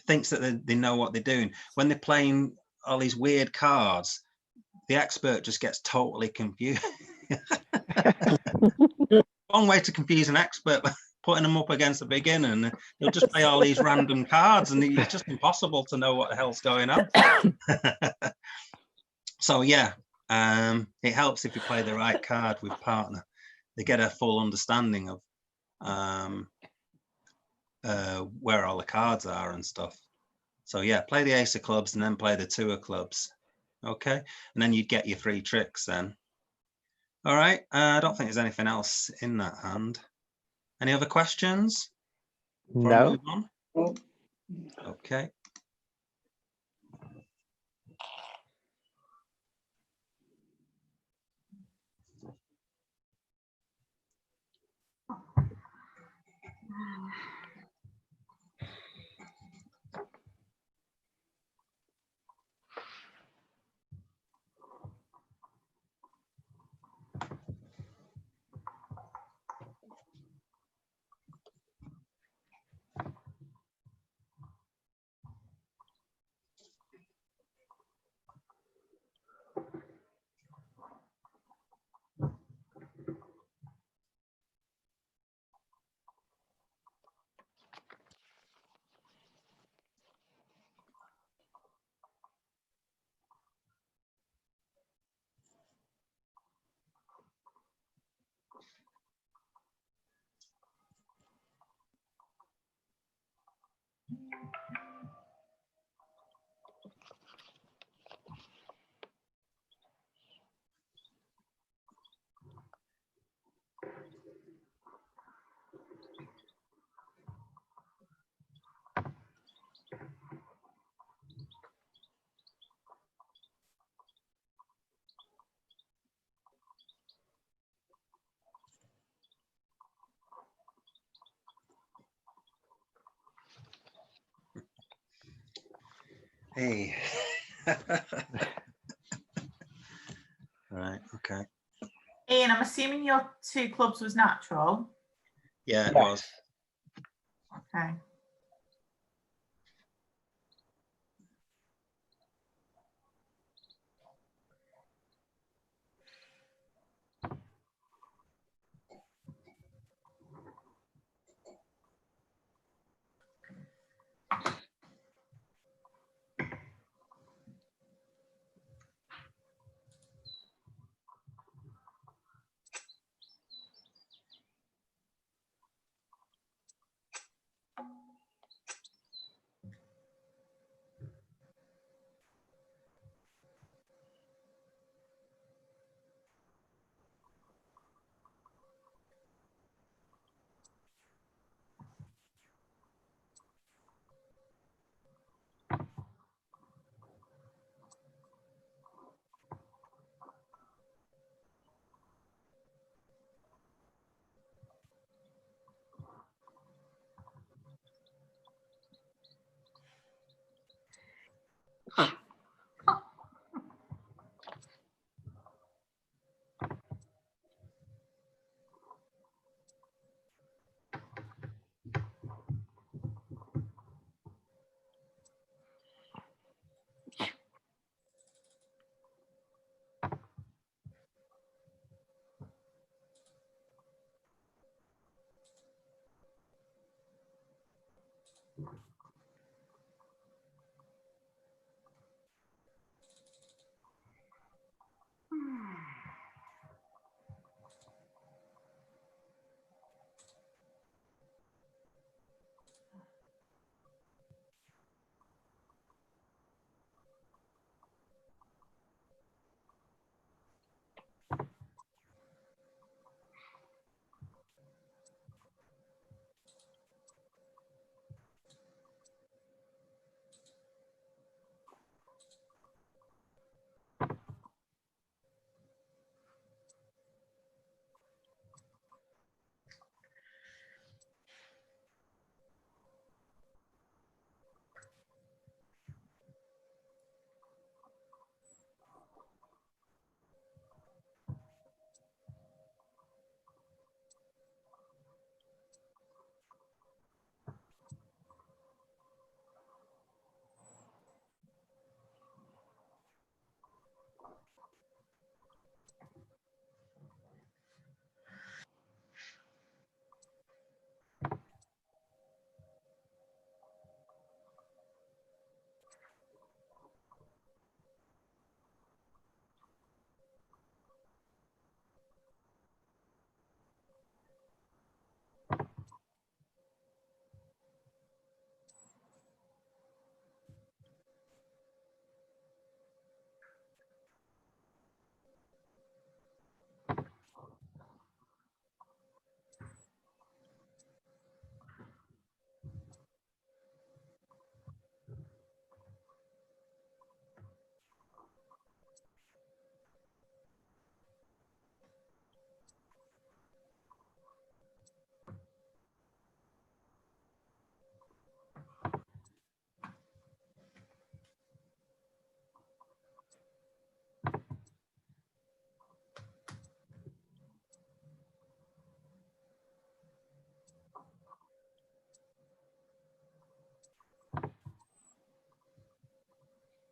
thinks that they know what they're doing. When they're playing all these weird cards, the expert just gets totally confused. One way to confuse an expert, putting them up against a beginner, and they'll just play all these random cards, and it's just impossible to know what the hell's going on. So yeah, it helps if you play the right card with partner. They get a full understanding of where all the cards are and stuff. So yeah, play the ace of clubs and then play the two of clubs. Okay, and then you'd get your 3 tricks then. All right, I don't think there's anything else in that hand. Any other questions? Before I No. move on? Okay. Hey. Right, okay. Ian, I'm assuming your 2 clubs was natural. Yeah, it Yes. was. Okay.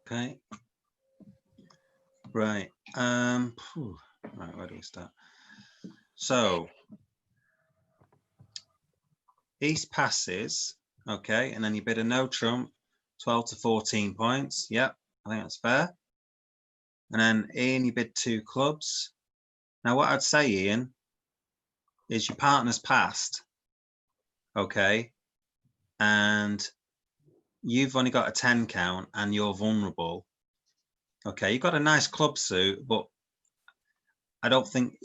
Okay. Right. Right, where do we start? So East passes, okay, and then you bid a no trump, 12 to 14 points. Yep, I think that's fair. And then Ian, you bid 2 clubs. Now what I'd say, Ian, is your partner's passed, okay, and you've only got a 10 count and you're vulnerable. Okay, you've got a nice club suit, but I don't think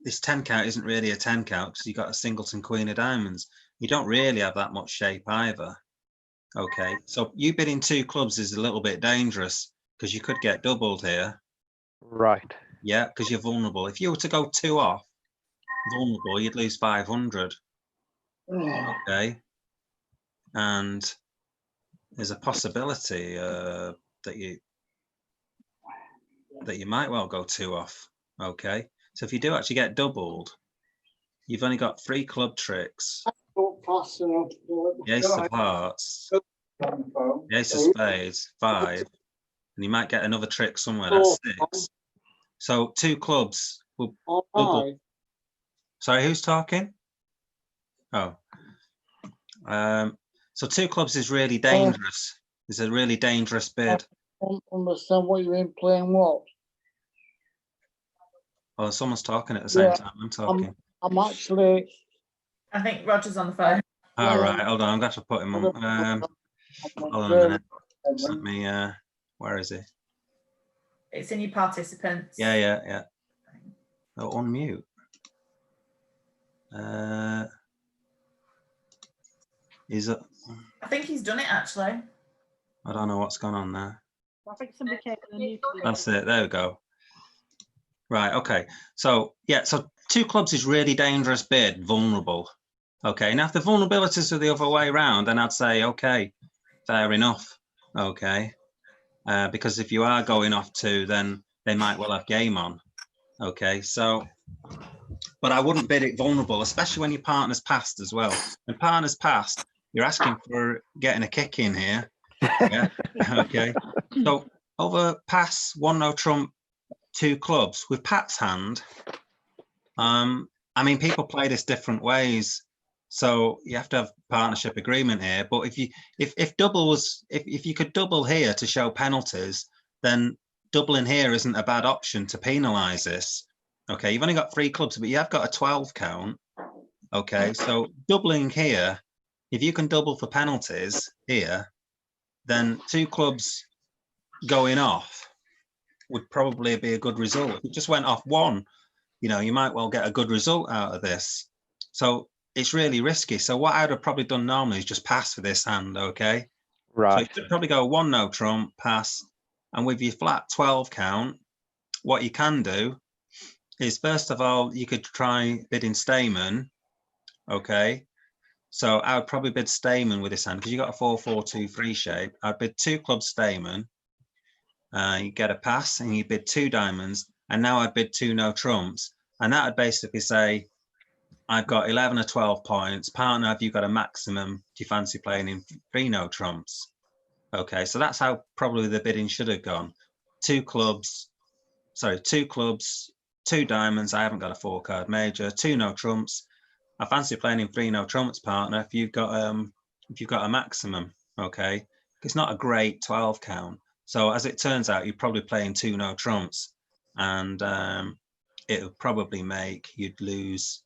this 10 count isn't really a 10 count because you've got a singleton queen of diamonds. You don't really have that much shape either. Okay, so you bidding 2 clubs is a little bit dangerous because you could get doubled here. Right. Yeah, because you're vulnerable. If you were to go 2 off, vulnerable, you'd lose 500. Okay, and there's a possibility that you might well go 2 off. Okay, so if you do actually get doubled, you've only got 3 club tricks. The ace of hearts, the ace of spades, 5, and you might get another trick somewhere. That's 6. So 2 clubs will double. Sorry, who's talking? Oh, so 2 clubs is really dangerous. It's a really dangerous bid. I don't understand what you mean playing what. Oh, someone's talking at the same time. I'm talking. I'm actually. I think Roger's on the phone. All right, hold on. I'm going to put him on. Hold on a minute. Just let me. Where is he? It's in your participants. Yeah. Oh, unmute. Is it? I think he's done it actually. I don't know what's going on there. I think somebody came in and you. That's it. There we go. Right. Okay. So yeah. So 2 clubs is really dangerous bid, vulnerable. Okay. Now if the vulnerabilities are the other way around, then I'd say okay, fair enough. Okay. Because if you are going off 2, then they might well have game on. Okay. So, but I wouldn't bid it vulnerable, especially when your partner's passed as well. When partner's passed, you're asking for getting a kick in here. Yeah. Okay. So over pass, 1 no trump, 2 clubs with Pat's hand. I mean, people play this different ways, so you have to have partnership agreement here. But if double was, if you could double here to show penalties, then doubling here isn't a bad option to penalise this. Okay, you've only got 3 clubs, but you have got a 12 count. Okay, so doubling here, if you can double for penalties here, then 2 clubs going off would probably be a good result. If it just went off 1, you know, you might well get a good result out of this. So it's really risky. So what I'd have probably done normally is just pass for this hand, okay? Right. So you could probably go 1 no trump, pass, and with your flat 12 count, what you can do is, first of all, you could try bidding Stayman, okay? So I would probably bid Stayman with this hand because you got a 4-4-2-3 shape. I'd bid 2 clubs Stayman. You get a pass and you bid 2 diamonds, and now I'd bid 2 no trumps, and that would basically say I've got 11 or 12 points. Partner, have you got a maximum? Do you fancy playing in 3 no trumps? Okay, so that's how probably the bidding should have gone. 2 clubs, 2 diamonds. I haven't got a 4-card major. 2 no trumps. I fancy playing in 3 no trumps, partner. If you've got a maximum, okay, it's not a great 12 count. So as it turns out, you're probably playing 2 no trumps, and it'll probably make you'd lose.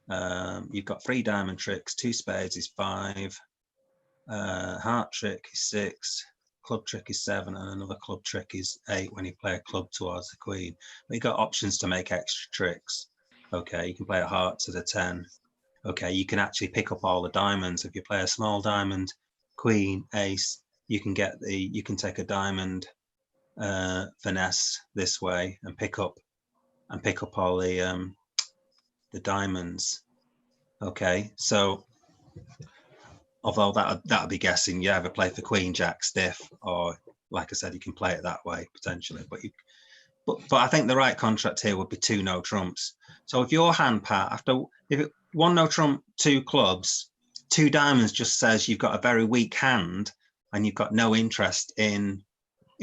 You've got 3 diamond tricks, 2 spades is 5, heart trick is 6, club trick is 7, and another club trick is 8 when you play a club towards the queen. But you've got options to make extra tricks. Okay, you can play a heart to the 10. Okay, you can actually pick up all the diamonds. If you play a small diamond, queen, ace, you can take a diamond finesse this way and pick up all the diamonds. Okay, so although that'll be guessing, you either play for queen jack stiff, or like I said, you can play it that way potentially. But I think the right contract here would be 2 no trumps. So if your hand, Pat, if it 1 no trump, 2 clubs, 2 diamonds just says you've got a very weak hand and you've got no interest in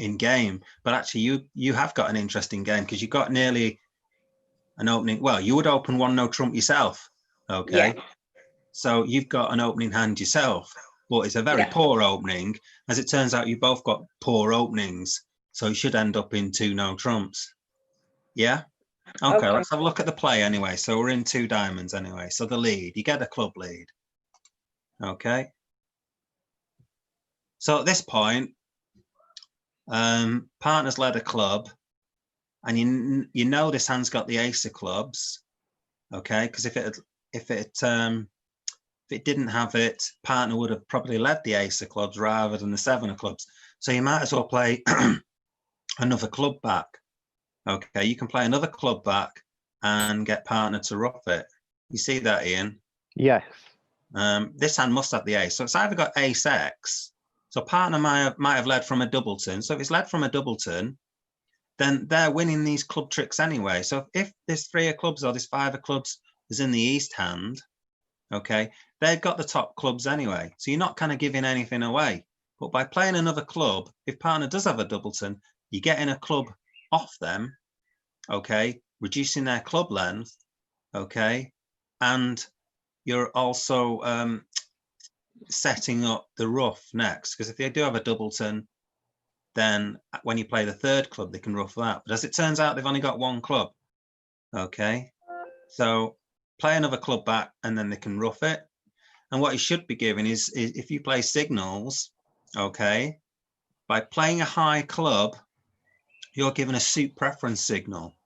in game, but actually you have got an interesting game because you've got nearly an opening. Well, you would open one no trump yourself. Okay. Yeah. So you've got an opening hand yourself, but it's a very Yeah. poor opening. As it turns out, you both got poor openings. So you should end up in 2 no trumps. Yeah. Okay, Okay. let's have a look at the play anyway. So we're in 2 diamonds anyway. So the lead, you get a club lead. Okay. So at this point, partner's led a club, and you know this hand's got the ace of clubs. Okay, because if it didn't have it, partner would have probably led the ace of clubs rather than the 7 of clubs. So you might as well play another club back. Okay, you can play another club back and get partner to ruff it. You see that, Ian? Yes. This hand must have the ace. So it's either got ace X. So partner might have led from a doubleton. So if it's led from a doubleton, then they're winning these club tricks anyway. So if this 3 of clubs or this 5 of clubs is in the east hand, okay, they've got the top clubs anyway. So you're not kind of giving anything away. But by playing another club, if partner does have a doubleton, you're getting a club off them, okay, reducing their club length, okay, and you're also setting up the ruff next, because if they do have a doubleton, then when you play the 3rd club, they can ruff that. But as it turns out, they've only got 1 club, okay, so play another club back and then they can ruff it. And what you should be giving is if you play signals, okay, by playing a high club, you're given a suit preference signal.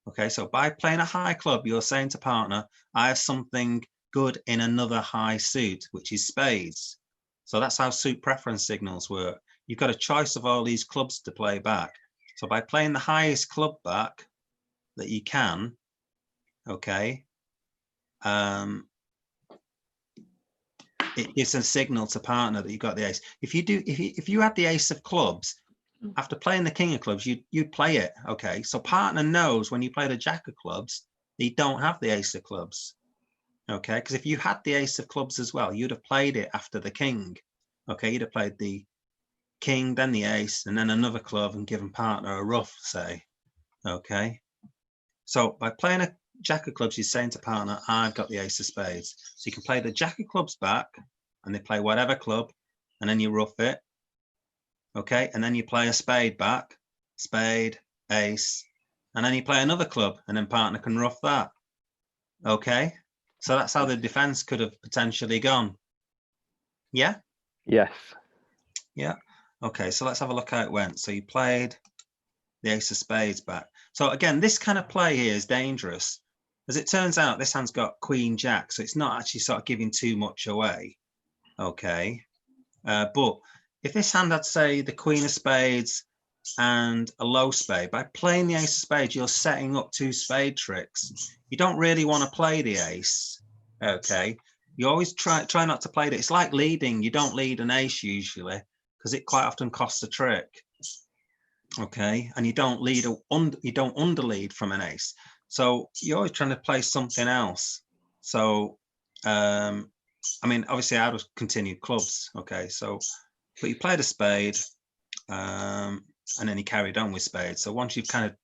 Okay, so by playing a high club, you're saying to partner, I have something good in another high suit, which is spades. So that's how suit preference signals work. You've got a choice of all these clubs to play back. So by playing the highest club back that you can, okay, it gives a signal to partner that you've got the ace. If you had the ace of clubs, after playing the king of clubs, you'd play it, okay? So partner knows when you play the jack of clubs, that you don't have the ace of clubs, okay? Because if you had the ace of clubs as well, you'd have played it after the king, okay? You'd have played the king, then the ace, and then another club and given partner a ruff, say, okay? So by playing a jack of clubs, you're saying to partner, I've got the ace of spades. So you can play the jack of clubs back, and they play whatever club, and then you ruff it, okay, and then you play a spade back, spade, ace, and then you play another club, and then partner can ruff that. Okay, so that's how the defense could have potentially gone. Yeah? Yes. Yeah. Okay, so let's have a look how it went. So you played the ace of spades back. So again, this kind of play here is dangerous. As it turns out, this hand's got queen jack, so it's not actually sort of giving too much away. Okay, but if this hand had, say, the queen of spades and a low spade, by playing the ace of spades, you're setting up 2 spade tricks. You don't really want to play the ace, okay? You always try not to play it. It's like leading. You don't lead an ace usually, because it quite often costs a trick, okay? And you don't lead, you don't underlead from an ace. So you're always trying to play something else. So, I mean, obviously I would continue clubs, okay? So, but you played a spade, and then he carried on with spades. So once you've kind of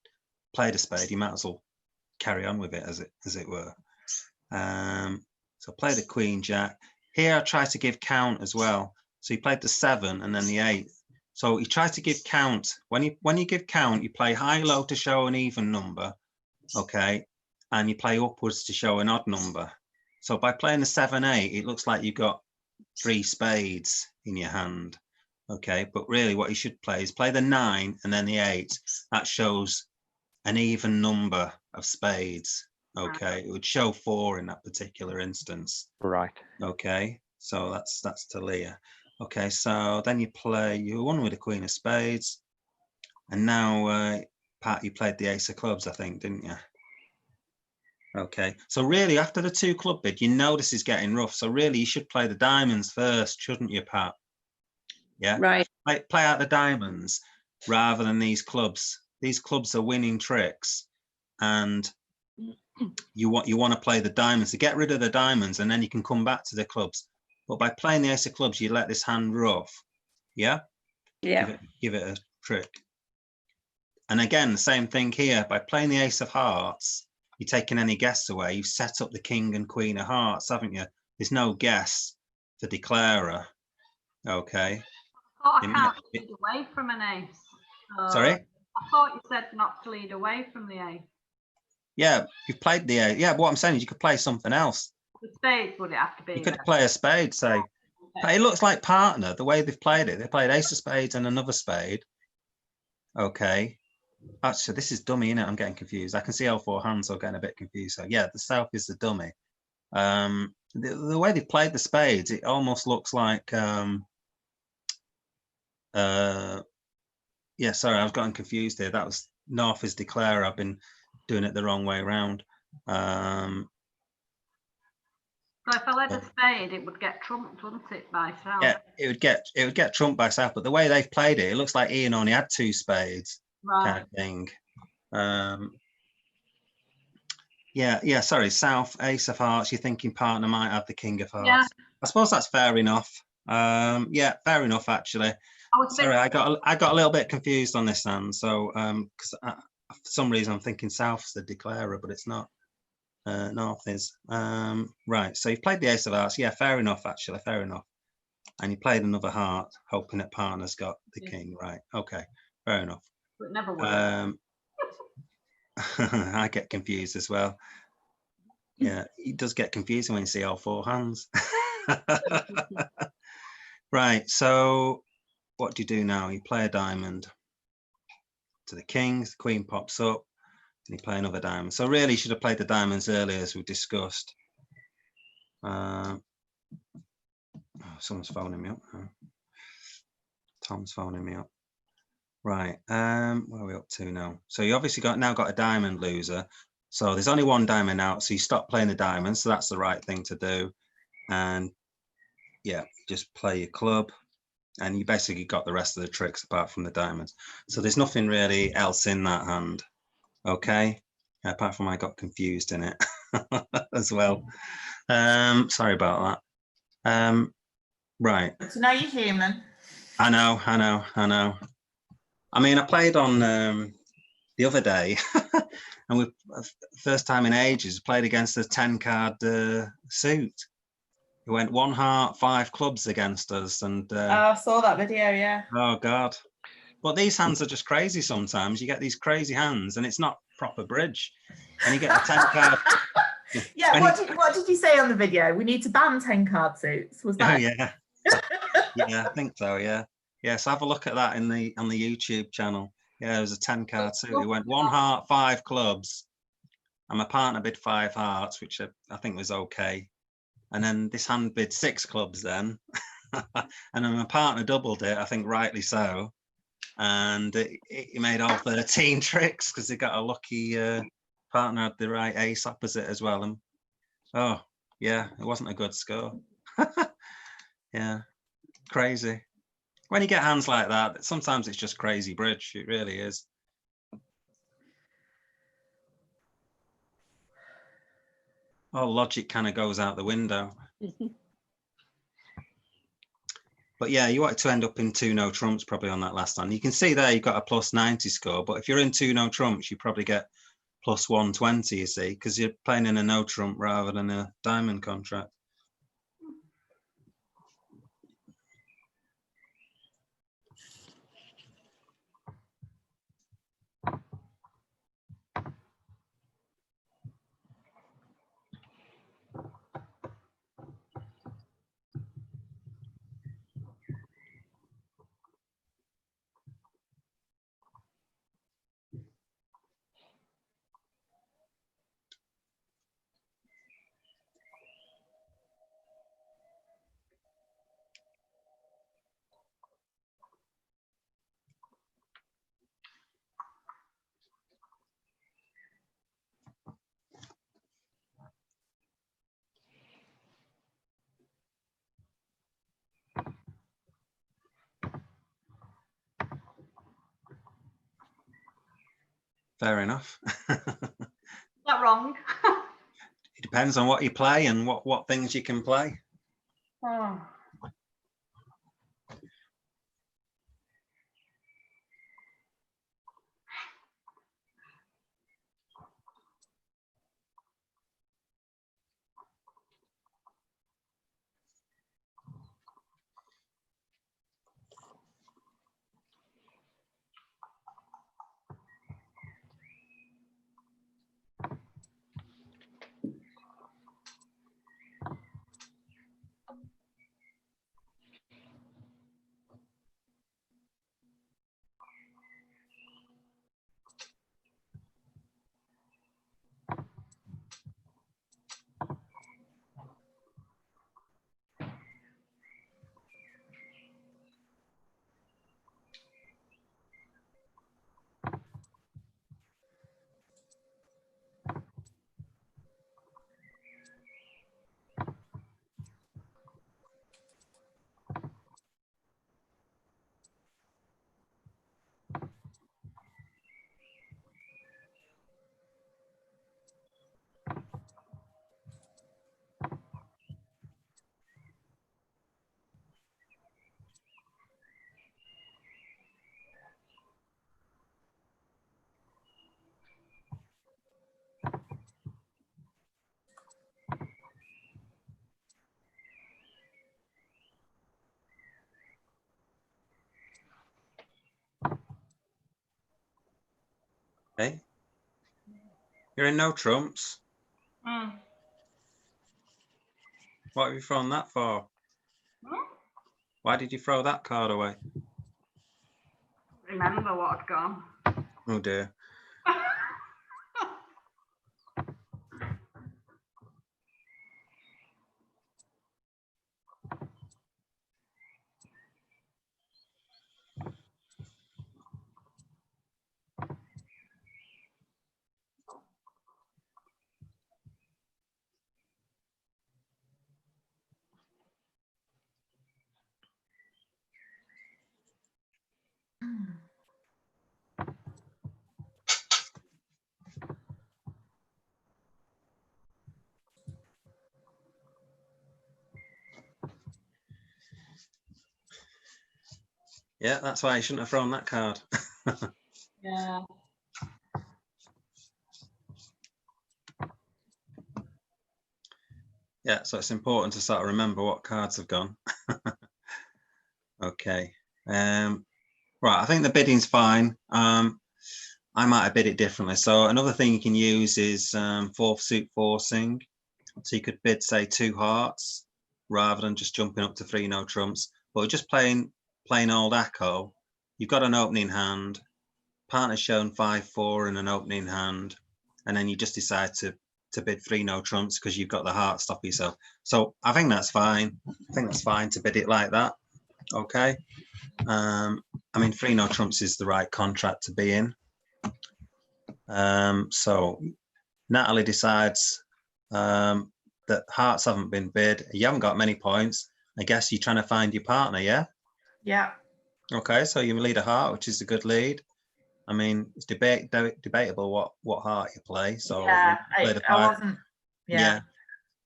played a spade, you might as well carry on with it, as it were. So play the queen jack. Here I try to give count as well. So you played the 7 and then the 8. So you try to give count. When you give count, you play high low to show an even number, okay, and you play upwards to show an odd number. So by playing the 7-8, it looks like you've got 3 spades in your hand, okay, but really what you should play is play the 9 and then the 8. That shows an even number of spades, okay. It would show 4 in that particular instance, Right. okay. So that's Talia. Okay, so then you won with the queen of spades, and now Pat, you played the ace of clubs, I think, didn't you? Okay, so really after the 2 club bid, you know this is getting rough. So really you should play the diamonds first, shouldn't you, Pat? Yeah. Right. Play out the diamonds rather than these clubs. These clubs are winning tricks, and you want to play the diamonds to get rid of the diamonds, and then you can come back to the clubs. But by playing the ace of clubs, you let this hand rough. Yeah. Yeah. Give it trick. And again, the same thing here. By playing the ace of hearts, you're taking any guess away. You've set up the king and queen of hearts, haven't you? There's no guess for declarer. Okay. I thought It I might can't lead away from an ace. Sorry? I thought you said not to lead away from the ace. Yeah, you've played the ace. Yeah, but what I'm saying is you could play something else. The spades would it have to be? You could then? play a spade, say. Okay. But it looks like partner, the way they've played it. They played ace of spades and another spade. Okay. Actually, this is dummy, innit? I'm getting confused. I can see all four hands, so I'm getting a bit confused. So yeah, the south is the dummy. The way they've played the spades, it almost looks like yeah, sorry, I've gotten confused here. That was north is declare. I've been doing it the wrong way around. So if I led a spade, it would get trumped, wouldn't it, by Stell? Yeah, it would get trumped by south, but the way they've played it, it looks like Ian only had two spades, kind Right. of thing. Yeah, sorry, south, ace of hearts. You're thinking partner might have the king of hearts. Yeah. I suppose that's fair enough. Yeah, fair enough actually. I was Sorry, I got a little bit confused on this hand. So because for some reason I'm thinking south's the declarer, but it's not. North is. Right, so you've played the ace of hearts. Yeah, fair enough actually, fair enough. And you played another heart, hoping that partner's got the king. Right, okay, fair enough. It never worked. I get confused as well. Yeah, it does get confusing when you see all four hands. Right, so what do you do now? You play a diamond to the kings, the queen pops up, and you play another diamond. So really, you should have played the diamonds earlier, as we discussed. Oh, someone's phoning me up. Tom's phoning me up. Right, where are we up to now? So you obviously now got a diamond loser. So there's only one diamond out, so you stop playing the diamonds. So that's the right thing to do. And yeah, just play your club. And you basically got the rest of the tricks apart from the diamonds. So there's nothing really else in that hand. Okay, apart from I got confused in it as well. Sorry about that. Right. So now you're human. I know. I mean, I played on the other day, and we first time in ages played against a 10-card suit. He went 1 heart, 5 clubs against us, and I saw that video. Yeah. oh god. But these hands are just crazy sometimes. You get these crazy hands, and it's not proper bridge, and you get a 10-card. Yeah. What did you say on the video? We need to ban 10-card suits. Was that? Oh yeah. Yeah, I think so. Yeah. So have a look at that on the YouTube channel. Yeah, it was a 10-card suit. It went 1 heart, 5 clubs, and my partner bid 5 hearts, which I think was okay. And then this hand bid 6 clubs then, and then my partner doubled it. I think rightly so, and he made all 13 tricks because he got a lucky partner had the right ace opposite as well. And oh yeah, it wasn't a good score. Yeah, crazy. When you get hands like that, sometimes it's just crazy bridge. It really is. All logic kind of goes out the window. But yeah, you wanted to end up in 2 no trumps probably on that last hand. You can see there you've got a +90 score, but if you're in 2 no trumps, you probably get +120, you see, because you're playing in a no trump rather than a diamond contract. Fair enough. Is that wrong? It depends on what you play and what things you can play. Oh. Okay. You're in no trumps. Hmm. What have you thrown that for? Hmm? Why did you throw that card away? Remember what had gone. Oh dear. Yeah, that's why you shouldn't have thrown that card. Yeah. Yeah, so it's important to sort of remember what cards have gone. Okay. Right, I think the bidding's fine. I might have bid it differently. So another thing you can use is fourth suit forcing. So you could bid, say, 2 hearts rather than just jumping up to 3 no trumps. But just playing old Echo, you've got an opening hand, partner's shown 5-4 in an opening hand, and then you just decide to bid 3 no trumps because you've got the heart stop yourself. So I think that's fine. I think that's fine to bid it like that. Okay. I mean, 3 no trumps is the right contract to be in. So Natalie decides that hearts haven't been bid. You haven't got many points. I guess you're trying to find your partner, yeah? Yeah. Okay, so you lead a heart, which is a good lead. I mean, it's debatable what heart you play. So Yeah, you play the I 5. wasn't. Yeah.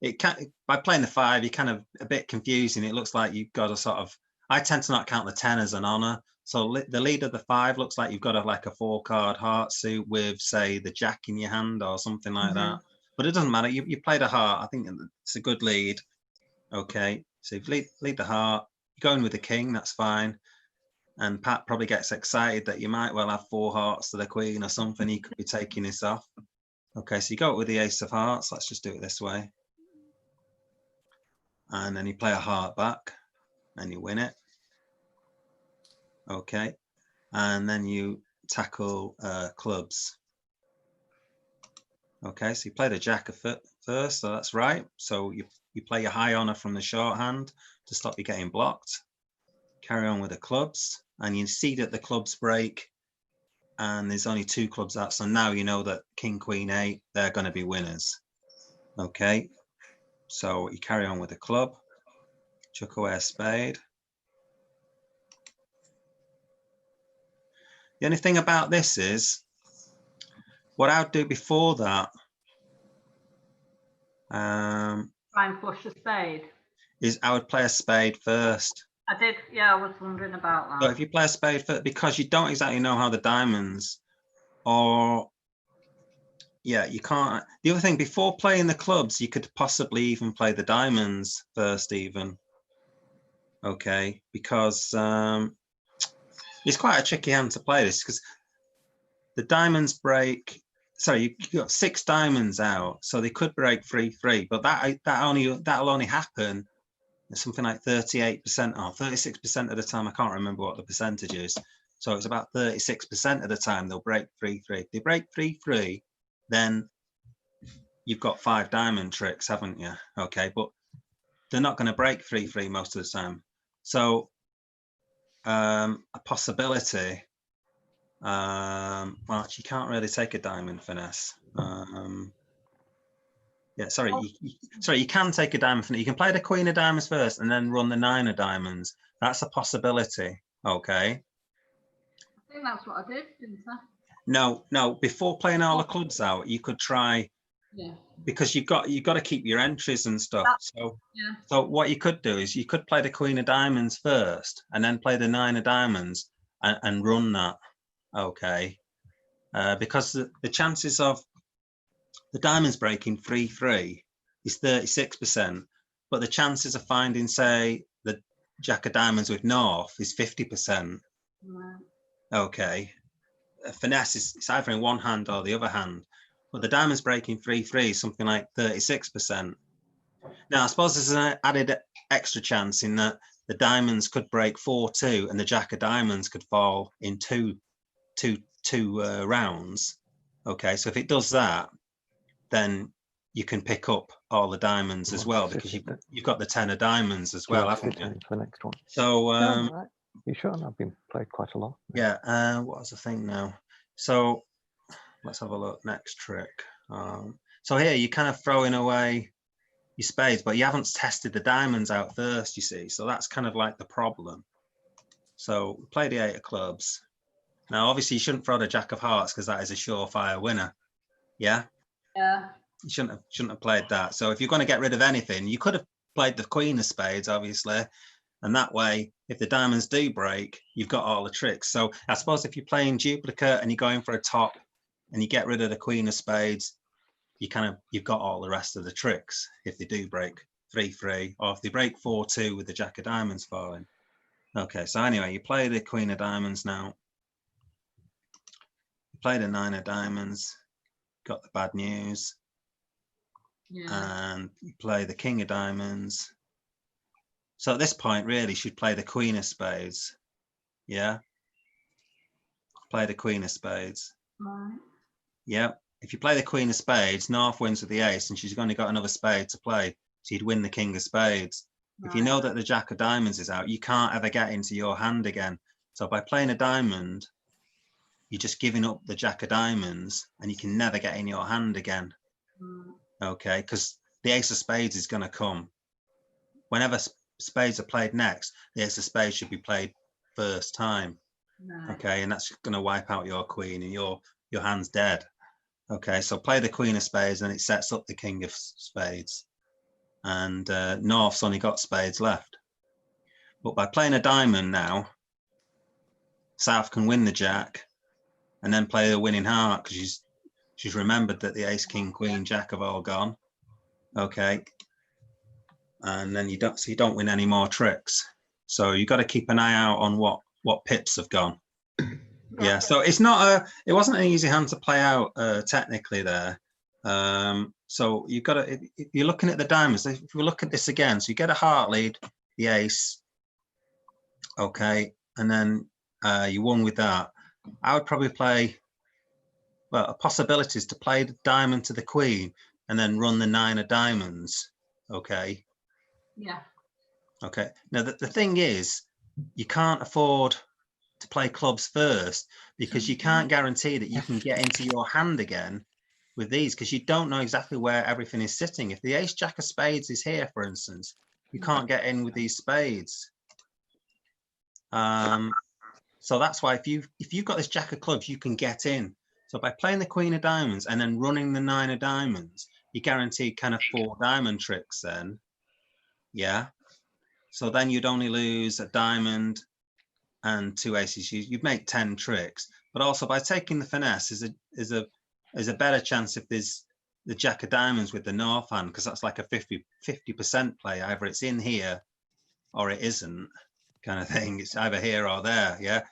It can, by playing the 5, you're kind of a bit confusing. It looks like you've got a sort of, I tend to not count the 10 as an honor. So the lead of the 5 looks like you've got like a 4-card heart suit with, say, the jack in your hand or something like that. But it doesn't matter. You played a heart. I think it's a good lead. Okay, so you lead the heart. You're going with the king. That's fine. And Pat probably gets excited that you might well have 4 hearts to the queen or something. He could be taking this off. Okay, so you go with the ace of hearts. Let's just do it this way. And then you play a heart back and you win it. Okay, and then you tackle clubs. Okay, so you play the jack of first, so that's right. So you play your high honor from the shorthand to stop you getting blocked. Carry on with the clubs, and you see that the clubs break, and there's only 2 clubs out. So now you know that king, queen, 8, they're going to be winners. Okay, so you carry on with the club, chuck away a spade. The only thing about this is, what I would do before that Try and flush a spade. is I would play a spade first. I did, yeah, I was wondering about that. So if you play a spade first, because you don't exactly know how the diamonds, or yeah, you can't. The other thing, before playing the clubs, you could possibly even play the diamonds first, even. Okay, because it's quite a tricky hand to play this, because the diamonds break. Sorry, you've got 6 diamonds out, so they could break 3-3, but that'll only happen something like 38% or 36% of the time. I can't remember what the percentage is. So it's about 36% of the time they'll break 3-3. If they break 3-3, then you've got 5 diamond tricks, haven't you? Okay, but they're not going to break 3-3 most of the time. So a possibility. Well, actually, you can't really take a diamond finesse. Yeah, sorry, you can take a diamond finesse. You can play the queen of diamonds first and then run the 9 of diamonds. That's a possibility. Okay. I think that's what I did, didn't I? No. Before playing all the clubs out, you could try. Yeah. Because you've got to keep your entries and stuff. So, yeah. So what you could do is you could play the queen of diamonds first, and then play the 9 of diamonds and run that. Okay. Because the chances of the diamonds breaking 3-3 is 36%, but the chances of finding, say, the jack of diamonds with north is 50%. Right. Okay. a finesse is it's either in one hand or the other hand. But the diamonds breaking 3-3 is something like 36%. Now, I suppose there's an added extra chance in that the diamonds could break 4-2 and the jack of diamonds could fall in two rounds. Okay, so if it does that, then you can pick up all the diamonds as well, because you've got the 10 of diamonds as well, haven't you? The next one. So Right. You sure? I've been played quite a lot. yeah, what was the thing now? So let's have a look. Next trick. So here you're kind of throwing away your spades, but you haven't tested the diamonds out first, you see. So that's kind of like the problem. So play the 8 of clubs. Now, obviously, you shouldn't throw the jack of hearts because that is a surefire winner. Yeah. Yeah. You shouldn't have played that. So if you're going to get rid of anything, you could have played the queen of spades, obviously, and that way, if the diamonds do break, you've got all the tricks. So I suppose if you're playing duplicate and you're going for a top, and you get rid of the queen of spades, you've got all the rest of the tricks if they do break 3-3, or if they break 4-2 with the jack of diamonds falling. Okay, so anyway, you play the queen of diamonds now. You play the 9 of diamonds, got the bad news. Yeah. And you play the king of diamonds. So at this point, really, you should play the queen of spades. Yeah. Play the queen of spades. Right. Yeah. If you play the queen of spades, North wins with the ace, and she's only got another spade to play. So you'd win the king of spades. Right. If you know that the jack of diamonds is out, you can't ever get into your hand again. So by playing a diamond, you're just giving up the jack of diamonds, and you can never get in your hand again. Okay, because the ace of spades is going to come. Whenever spades are played next, the ace of spades should be played first time. Right. Okay, and that's going to wipe out your queen, and your hand's dead. Okay, so play the queen of spades, and it sets up the king of spades. And North's only got spades left. But by playing a diamond now, South can win the jack, and then play the winning heart, because she's remembered that the ace, king, queen, jack have all gone. Okay, and then you don't win any more tricks. So you got to keep an eye out on what pips have gone. Yeah, so it wasn't an easy hand to play out technically there. So you've got to, if you're looking at the diamonds, if we look at this again, so you get a heart lead, the ace, okay, and then you won with that. I would probably play, well, a possibility is to play the diamond to the queen and then run the 9 of diamonds, okay? Yeah. Okay, now the thing is, you can't afford to play clubs first, because you can't guarantee that you can get into your hand again with these, because you don't know exactly where everything is sitting. If the ace jack of spades is here, for instance, you can't get in with these spades. So that's why if you've got this jack of clubs, you can get in. So by playing the queen of diamonds and then running the 9 of diamonds, you guarantee kind of 4 diamond tricks then. Yeah. So then you'd only lose a diamond and 2 aces. You'd make 10 tricks. But also by taking the finesse is a better chance if there's the jack of diamonds with the North hand, because that's like a 50% play. Either it's in here or it isn't, kind of thing. It's either here or there. Yeah.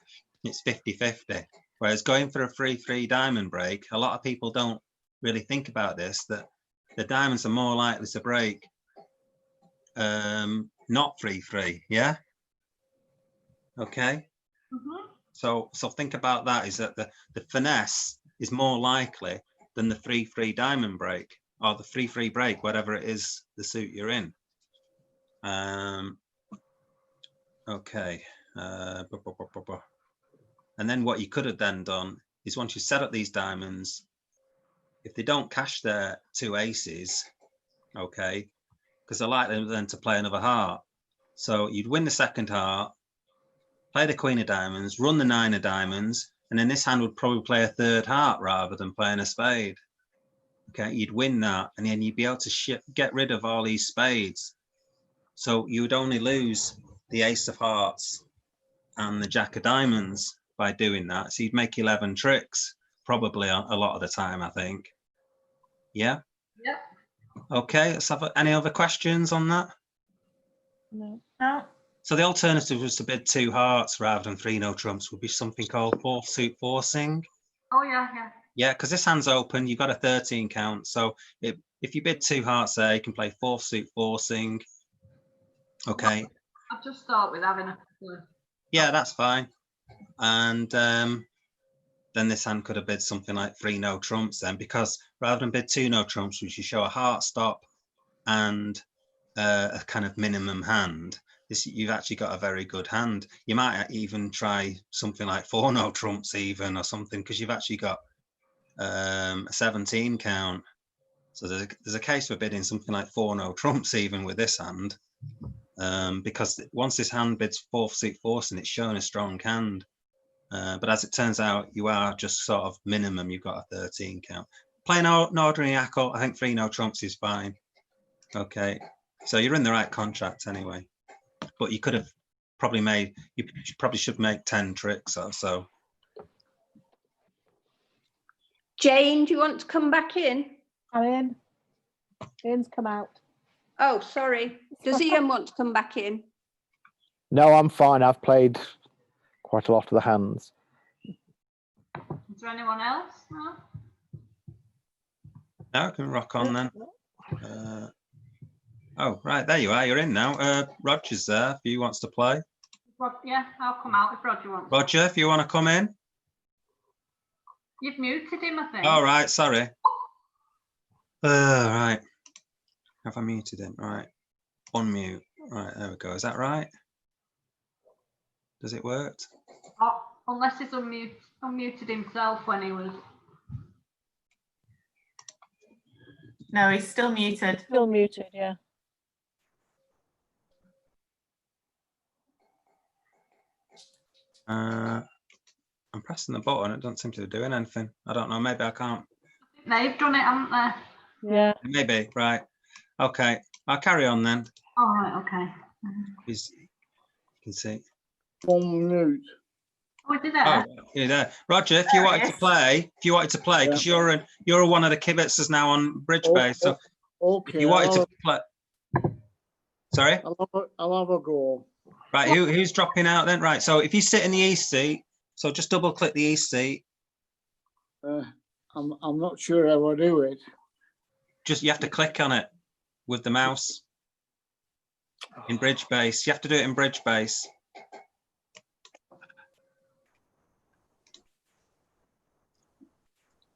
It's 50-50. Whereas going for a 3-3 diamond break, a lot of people don't really think about this, that the diamonds are more likely to break not 3-3. Yeah. Okay. So think about that, is that the finesse is more likely than the 3-3 diamond break, or the 3-3 break, whatever it is the suit you're in. Okay. And then what you could have then done is, once you set up these diamonds, if they don't cash their 2 aces, okay, because they're likely then to play another heart. So you'd win the second heart, play the queen of diamonds, run the 9 of diamonds, and then this hand would probably play a third heart rather than playing a spade. Okay, you'd win that, and then you'd be able to get rid of all these spades. So you would only lose the ace of hearts and the jack of diamonds by doing that. So you'd make 11 tricks, probably a lot of the time, I think. Yeah? Yeah. Okay, let's have any other questions on that? No. No. So the alternative was to bid 2 hearts rather than 3 no trumps, would be something called 4th suit forcing. Oh, yeah, yeah. Yeah, because this hand's open, you've got a 13 count. So if you bid 2 hearts there, you can play 4th suit forcing. Okay. I've just thought with having a couple of... Yeah, that's fine. And then this hand could have bid something like 3 no trumps then, because rather than bid 2 no trumps, which you show a heart stop and a kind of minimum hand, you've actually got a very good hand. You might even try something like 4 no trumps even, or something, because you've actually got a 17 count. So there's a case for bidding something like 4 no trumps even with this hand, because once this hand bids 4th suit forcing, it's showing a strong hand. But as it turns out, you are just sort of minimum. You've got a 13 count. Playing an ordinary ackle, I think 3 no trumps is fine. Okay, so you're in the right contract anyway. But you could have probably made, you probably should make 10 tricks or so. Jane, do you want to come back in? I'm in. Ian's come out. Oh, sorry. Does Ian want to come back in? No, I'm fine. I've played quite a lot of the hands. Is there anyone else? No? Now I can rock on then. Oh, right, there you are. You're in now. Roger's there if he wants to play. Yeah, I'll come out if Roger wants. Roger, if you want to come in. You've muted him, I think. All right, sorry. Right. Have I muted him? Right. Unmute. Right, there we go. Is that right? Does it work? Oh, unless he's unmuted himself when he was. No, he's still muted. Still muted, yeah. I'm pressing the button. It doesn't seem to be doing anything. I don't know. Maybe I can't. They've done it, haven't they? Yeah. Maybe. Right. Okay. I'll carry on then. All right, okay. You can see. 1 minute. Oh, is he Oh, there? you're there. Roger, if you There he wanted to is. play, because you're one of the kibitzers now on Bridge Bay. So Okay, if you wanted to play. Sorry? I'll have a go. Right, who's dropping out then? Right, so if you sit in the east seat, so just double click the east seat. I'm not sure how I do it. Just you have to click on it with the mouse in Bridge Base. You have to do it in Bridge Base.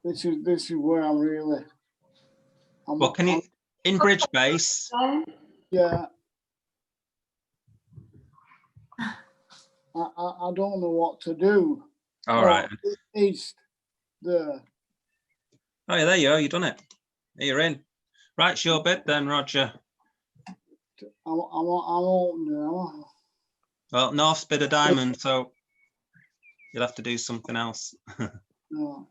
This is where I'm really. Well, can you in Bridge Base? Yeah. I don't know what to do. All right. East there. Oh, yeah, there you go. You've done it. You're in. Right, it's your bid then, Roger. I'm open now. Well, North's bid a diamond, so you'll have to do something else. No.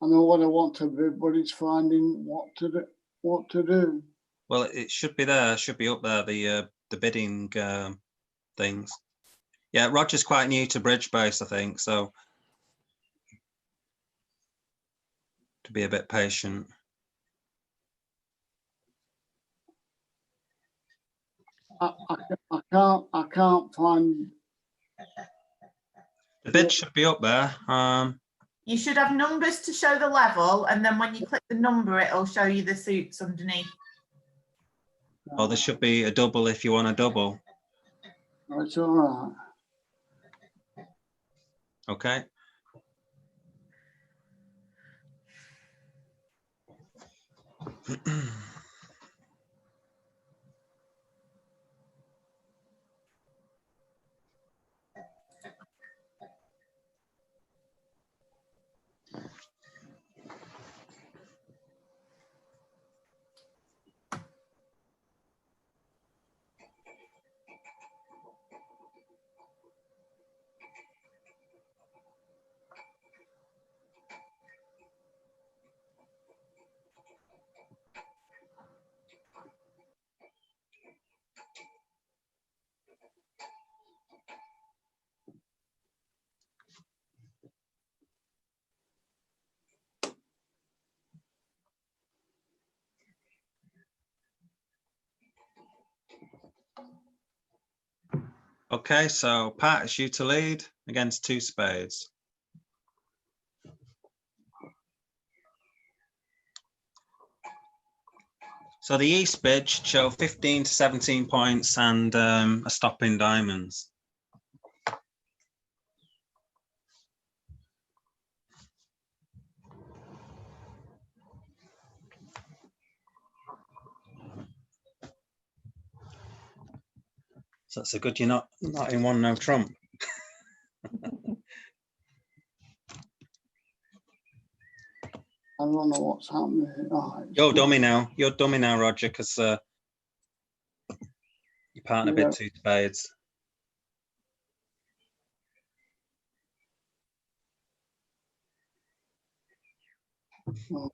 I know what I want to do, but it's finding what to do. Well, it should be there. Should be up there. The bidding things. Yeah, Roger's quite new to Bridge Base, I think. So to be a bit patient. I can't find. The bid should be up there. You should have numbers to show the level, and then when you click the number, it'll show you the suits underneath. Or there should be a double if you want a double. It's all right. Okay. Okay, so Pat, it's you to lead against 2 spades. So the East bid should show 15 to 17 points and a stop in diamonds. So that's a good you're not in one no trump. I don't know what's happening here. Oh, You're dummy now. You're dummy now, Roger, because your partner Yeah. bid 2 spades. Oh.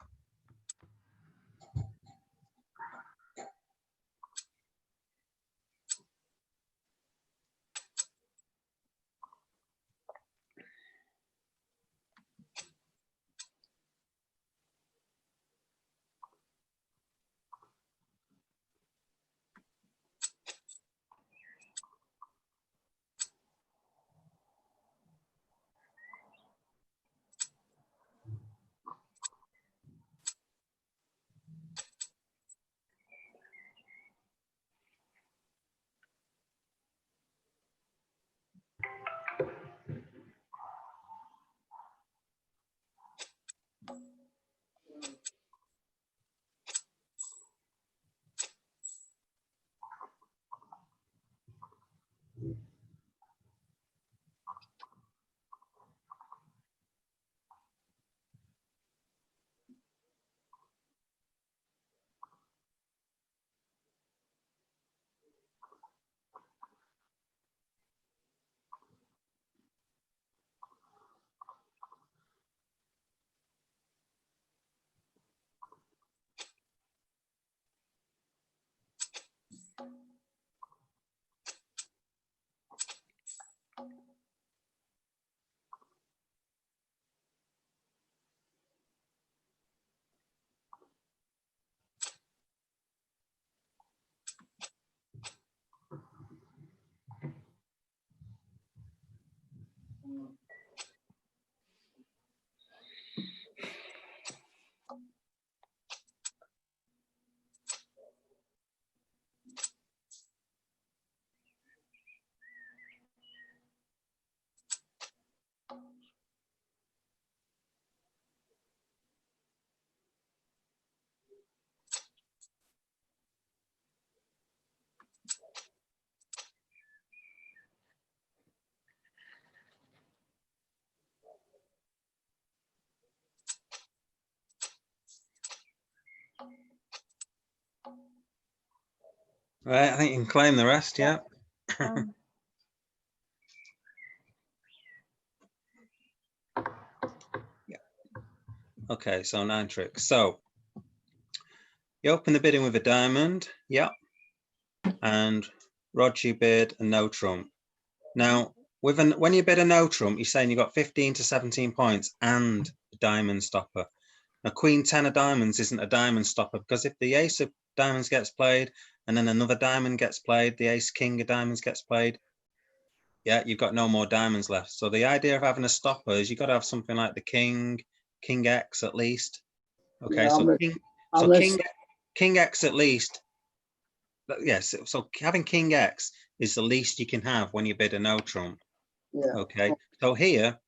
Right, I think you can claim the rest, yeah. Yeah. Okay, so 9 tricks. So you open the bidding with a diamond, yeah. And Roger bid a no trump. Now, when you bid a no trump, you're saying you got 15 to 17 points and a diamond stopper. Now, Queen 10 of diamonds isn't a diamond stopper because if the ace of diamonds gets played and then another diamond gets played, the ace king of diamonds gets played, yeah, you've got no more diamonds left. So the idea of having a stopper is you've got to have something like the king X at least. Okay, Yeah, so king X at least. Yes, so having king X is the least you can have when you bid a no trump. yeah. Okay, so here,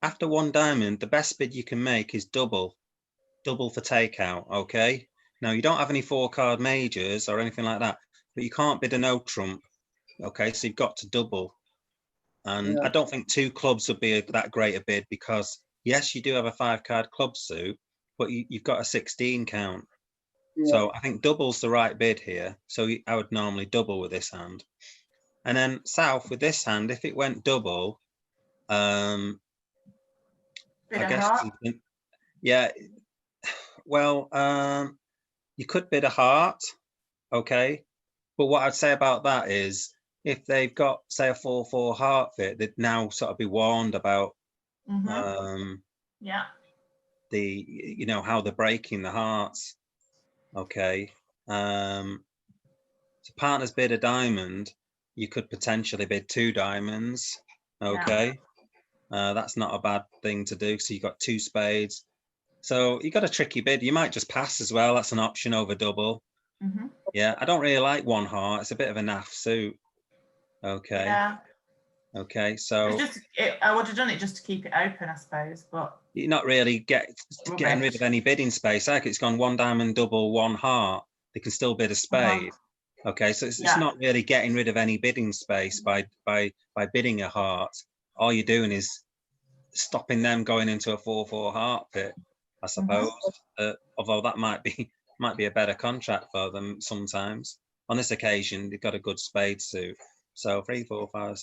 after 1 diamond, the best bid you can make is double for takeout. Okay, now you don't have any 4-card majors or anything like that, but you can't bid a no trump. Okay, so you've got to double. And Yeah. I don't think 2 clubs would be that great a bid because yes, you do have a 5-card club suit, but you've got a 16 count. Yeah. So I think double's the right bid here. So I would normally double with this hand. And then South with this hand, if it went double, I guess, yeah, well, you could bid a heart, okay. But what I'd say about that is if they've got, say, a 4-4 heart fit, they'd now sort of be warned about Yeah. how they're breaking the hearts. Okay. So partner's bid a diamond, you could potentially bid 2 diamonds. Okay. That's not a bad thing to do. So you got 2 spades. So you got a tricky bid. You might just pass as well. That's an option over double. Mhm. Yeah, I don't really like 1 heart. It's a bit of a naff suit. Okay. Yeah. Okay, It's so just, I would have done it just to keep it open, I suppose, but you're not really getting rid of any bidding space. Like it's gone 1 diamond, double, 1 heart. They can still bid a spade. Okay, so it's not really getting rid of any bidding space by bidding a heart. All you're doing is stopping them going into a 4-4 heart pit, I suppose. Although that might be a better contract for them sometimes. On this occasion, they've got a good spade suit. So 3, 4, 5,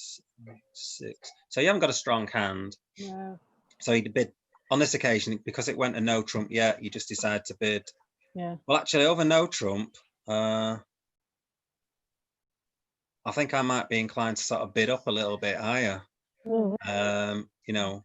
6. So you haven't got a strong hand. No. So you bid on this occasion because it went a no trump. Yeah, you just decide to bid. Yeah. Well, actually, over no trump, I think I might be inclined to sort of bid up a little bit higher. Mm. You know,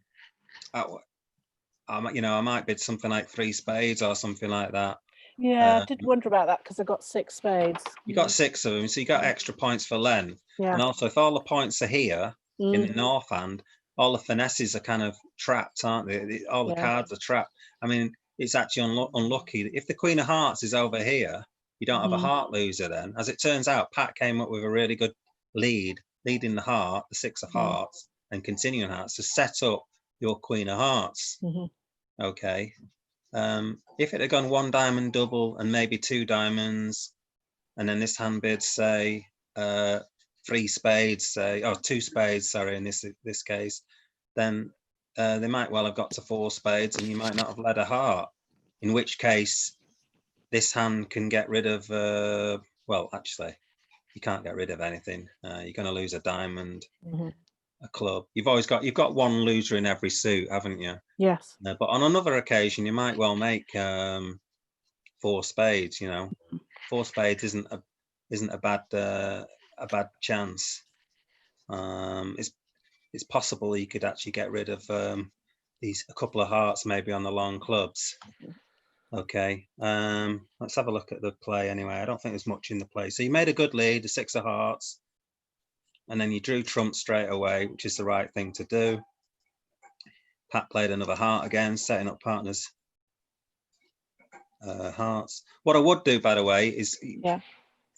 I might bid something like 3 spades or something like that. Yeah, I did wonder about that because I got 6 spades. You got 6 of them, so you got extra points for length. Yeah. And also, if all the points are here in the north hand, all the finesses are kind of trapped, aren't they? All the cards are trapped. I mean, it's actually unlucky. If the Queen of Hearts is over here, you don't have a heart loser then. As it turns out, Pat came up with a really good leading the heart, the 6 of hearts, and continuing hearts to set up your Queen of Hearts. Okay. If it had gone 1 diamond double and maybe 2 diamonds, and then this hand bid say 3 spades, say, or 2 spades, sorry, in this case, then they might well have got to 4 spades and you might not have led a heart, in which case this hand can get rid of, well, actually, you can't get rid of anything. You're going to lose a diamond, a club. You've got 1 loser in every suit, haven't you? Yes. But on another occasion, you might well make 4 spades. 4 spades isn't a bad chance. It's possible you could actually get rid of a couple of hearts maybe on the long clubs. Okay, let's have a look at the play anyway. I don't think there's much in the play. So you made a good lead, the 6 of hearts, and then you drew trump straight away, which is the right thing to do. Pat played another heart again, setting up partners' hearts. What I would do, by the way, is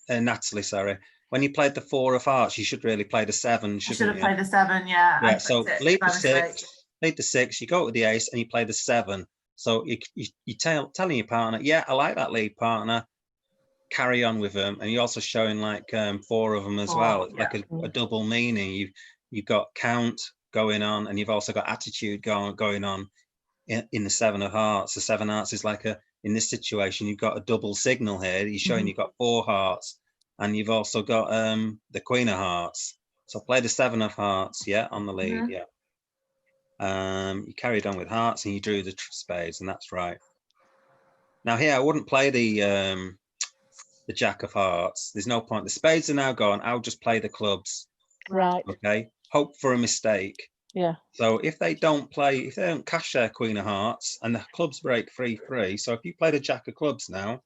Natalie, sorry, when you played the 4 of hearts, you should really play the 7, shouldn't you? should have played the 7, yeah. Yeah, so lead the 6, you go with the ace, and you play the 7. So you're telling your partner, yeah, I like that lead, partner. Carry on with them, and you're also showing like 4 of them as well, like a double meaning. You've got count going on, and you've also got attitude going on in the 7 of hearts. The 7 hearts is like in this situation, you've got a double signal here. You're showing you've got 4 hearts, and you've also got the Queen of Hearts. So play the 7 of hearts, yeah, on the lead, yeah. You carried on with hearts, and you drew the spades, and that's right. Now here, I wouldn't play the Jack of Hearts. There's no point. The spades are now gone. I'll just play the clubs. Right. Okay. Hope for a mistake. Yeah. So if they don't cash their Queen of Hearts and the clubs break 3-3. So if you played a Jack of Clubs now,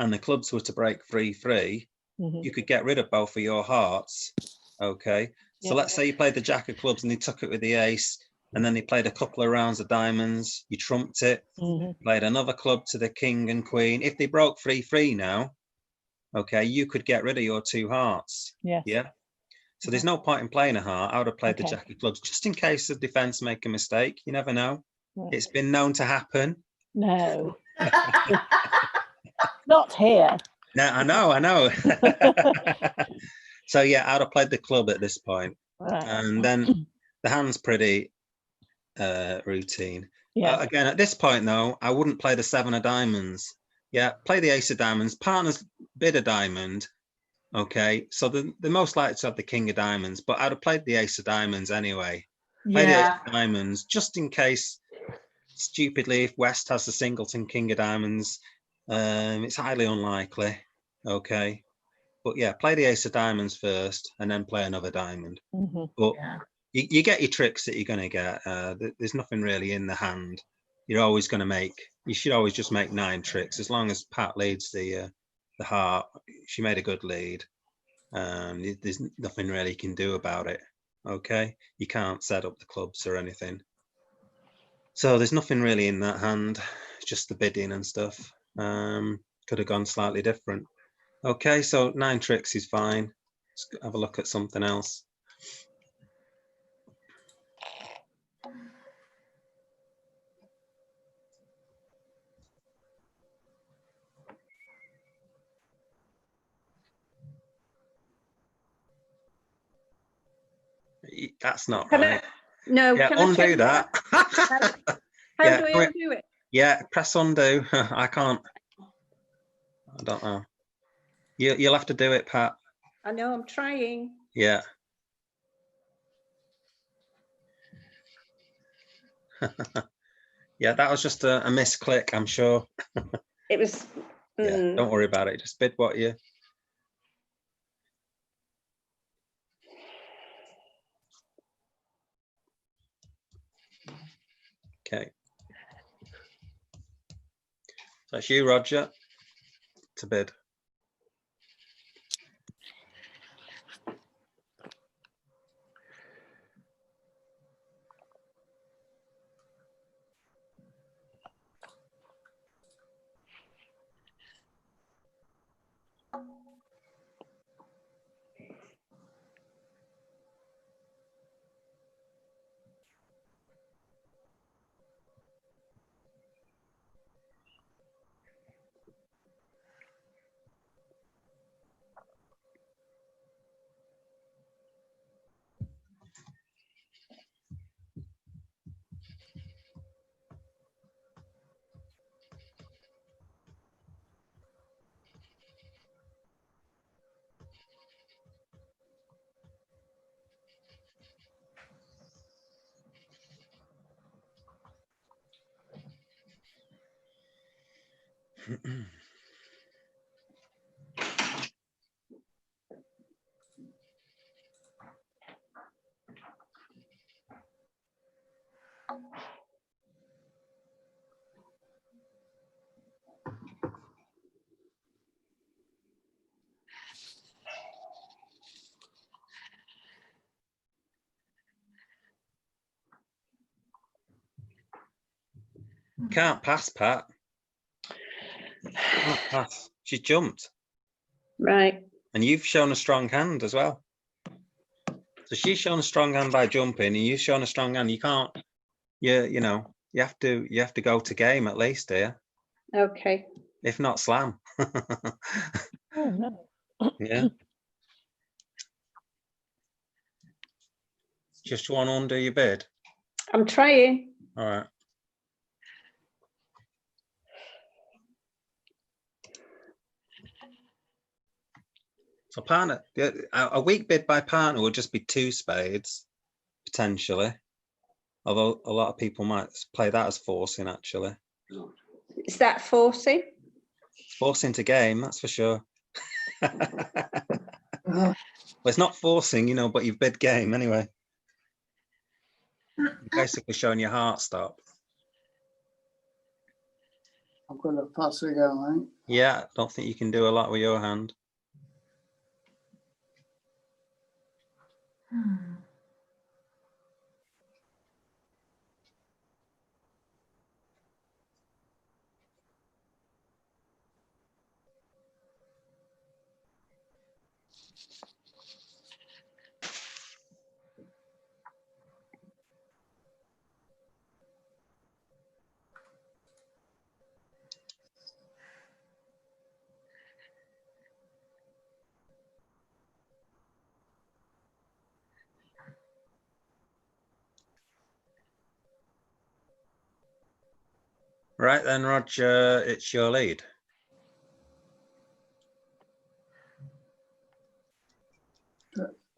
and the clubs were to break 3-3, you could get rid of both of your hearts. Okay. So let's say you played the Jack of Clubs and they took it with the ace, and then they played a couple of rounds of diamonds. You trumped it, played another club to the king and queen. If they broke 3-3 now, okay, you could get rid of your 2 hearts. Yes. Yeah. So there's no point in playing a heart. I would have played the Jack of Clubs just in case the defense make a mistake. You never know. It's been known to happen. No. Not here. No, I know. So yeah, I'd have played the club at this point. Right. And then the hand's pretty routine. Yeah. Again, at this point though, I wouldn't play the 7 of diamonds. Yeah, play the ace of diamonds. Partners bid a diamond. Okay, so the most likely to have the king of diamonds, but I'd have played the ace of diamonds anyway. Play the ace of diamonds just in case, stupidly, if West has the singleton king of diamonds. It's highly unlikely. Okay, but yeah, play the ace of diamonds first and then play another diamond. But you get your tricks that you're going to get. There's nothing really in the hand. You should always just make 9 tricks as long as Pat leads the the heart. She made a good lead. There's nothing really you can do about it. Okay, you can't set up the clubs or anything. So there's nothing really in that hand, just the bidding and stuff. Could have gone slightly different. Okay, so 9 tricks is fine. Let's have a look at something else. That's not Can right. No, Yeah, can I undo change that. How Yeah, do do I it. undo it? Yeah, press undo. I can't. I don't know. You'll have to do it, Pat. I know, I'm trying. Yeah. Yeah, that was just a misclick, I'm sure. It was. Yeah, don't worry about it. Just bid what you. Okay. So it's you, Roger, to bid. Can't pass, Pat. Can't pass. She's jumped. Right. And you've shown a strong hand as well. So she's shown a strong hand by jumping, and you've shown a strong hand. You can't. You know. You have to go to game at least here. Okay. If not slam. Oh, no. Yeah. Just want to undo your bid. I'm trying. All right. So partner, a weak bid by partner would just be 2 spades, potentially. Although a lot of people might play that as forcing, actually. Is that forcing? Forcing to game, that's for sure. Well, it's not forcing, you know, but you've bid game anyway. You're basically showing your heart stop. I've got to pass again, I think. Yeah, don't think you can do a lot with your hand. Right then, Roger, it's your lead.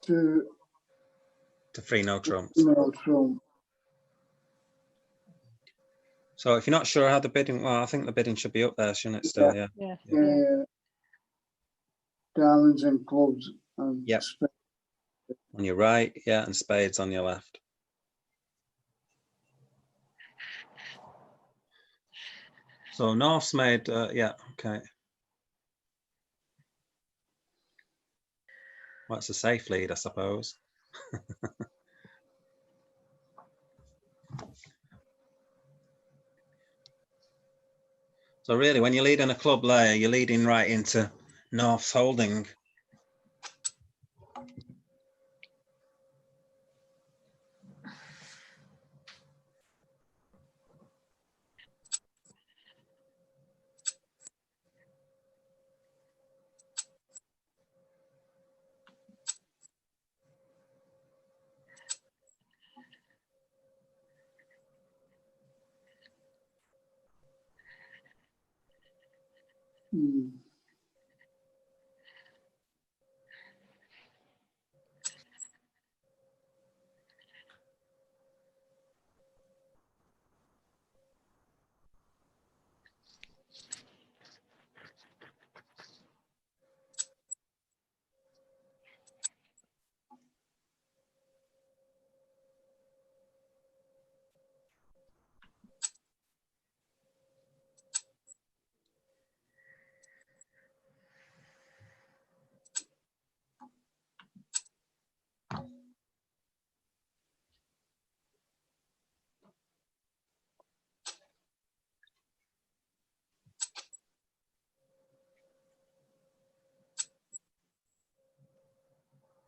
To free no trumps. Trump. So if you're not sure how the bidding, well, I think the bidding should be up there, shouldn't it? Still, yeah. Yeah. Yeah. Diamonds and clubs. And Yep. On your right, yeah, and spades on your left. So North's made, yeah, okay. Well, it's a safe lead, I suppose. So really, when you lead on a club layer, you're leading right into North's holding. Hmm.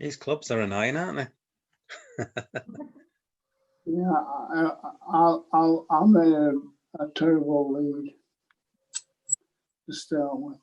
These clubs are annoying, aren't they? Yeah, I made a terrible lead to start with.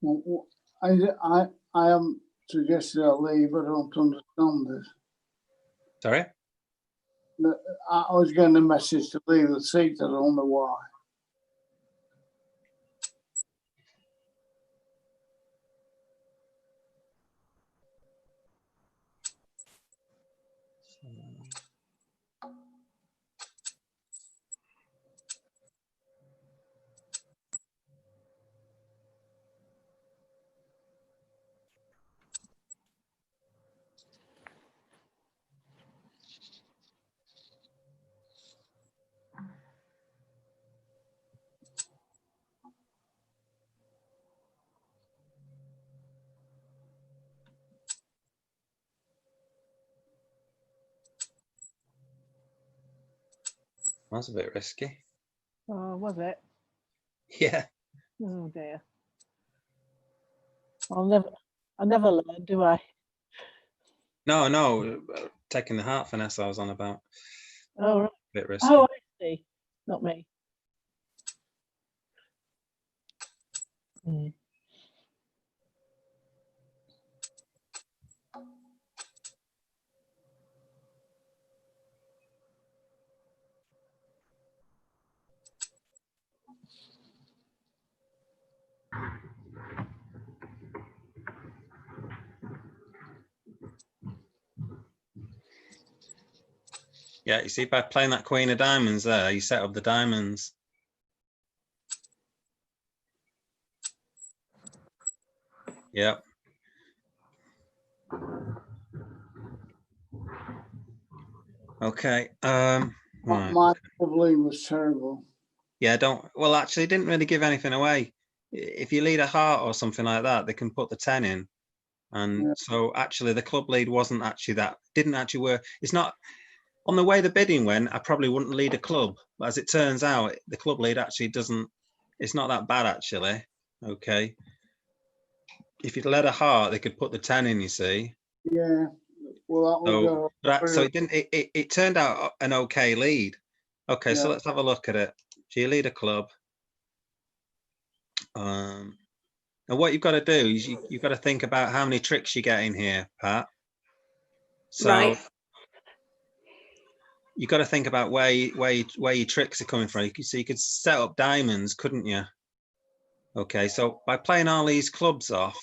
Well, I haven't suggested I leave. I don't understand this. Sorry? I was getting a message to leave the seat. I don't know why. That's a bit risky. Oh, was it? Yeah. Oh dear. I never learn, do I? No, taking the heart finesse I was on about. Oh, right. A bit risky. Oh, I see. Not me. Mm. Yeah, you see, by playing that queen of diamonds there, you set up the diamonds. Yep. Okay. Right. My lead was terrible. Yeah, well, actually, it didn't really give anything away. If you lead a heart or something like that, they can put the 10 in. And Yeah. so actually the club lead wasn't actually didn't actually work. It's not, on the way the bidding went, I probably wouldn't lead a club. But as it turns out, the club lead actually doesn't, it's not that bad actually. Okay. If you'd led a heart, they could put the 10 in, you see. Yeah. Well, that was So it didn't, it turned out an okay lead. Okay, so Yeah. let's have a look at it. So you lead a club. And what you've got to do is you've got to think about how many tricks you get in here, Pat. So Right. you've got to think about where your tricks are coming from. So you could set up diamonds, couldn't you? Okay, so by playing all these clubs off,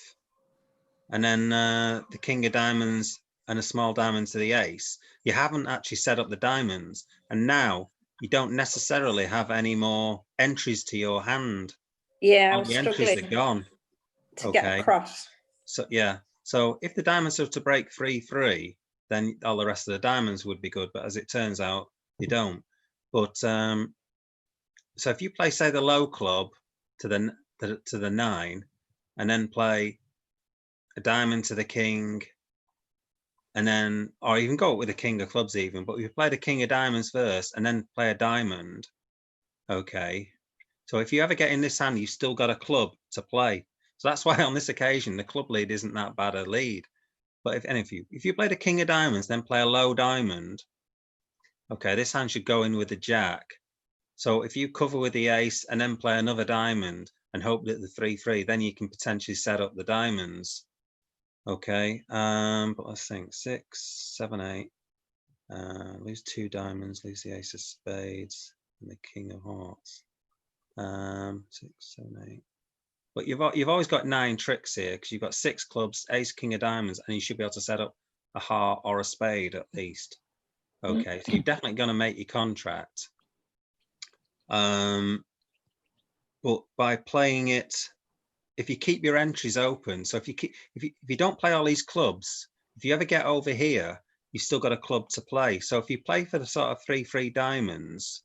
and then the king of diamonds and a small diamond to the ace, you haven't actually set up the diamonds. And now you don't necessarily have any more entries to your hand. Yeah, I all was the entries are struggling gone. to get Okay. across. So yeah, so if the diamonds are to break 3-3, then all the rest of the diamonds would be good. But as it turns out, you don't. But so if you play, say, the low club to the 9, and then play a diamond to the king, and then, or you can go with the king of clubs even. But if you play the king of diamonds first, and then play a diamond, okay. So if you ever get in this hand, you've still got a club to play. So that's why on this occasion, the club lead isn't that bad a lead. But if you play the king of diamonds, then play a low diamond, okay, this hand should go in with the jack. So if you cover with the ace and then play another diamond and hope that the 3-3, then you can potentially set up the diamonds. Okay, but let's think 6, 7, 8. Lose 2 diamonds, lose the ace of spades and the king of hearts. 6, 7, 8. But you've always got 9 tricks here because you've got 6 clubs, ace, king of diamonds, and you should be able to set up a heart or a spade at least. Okay, so you're definitely going to make your contract. But by playing it, if you keep your entries open, so if you don't play all these clubs, if you ever get over here, you've still got a club to play. So if you play for the sort of 3-3 diamonds,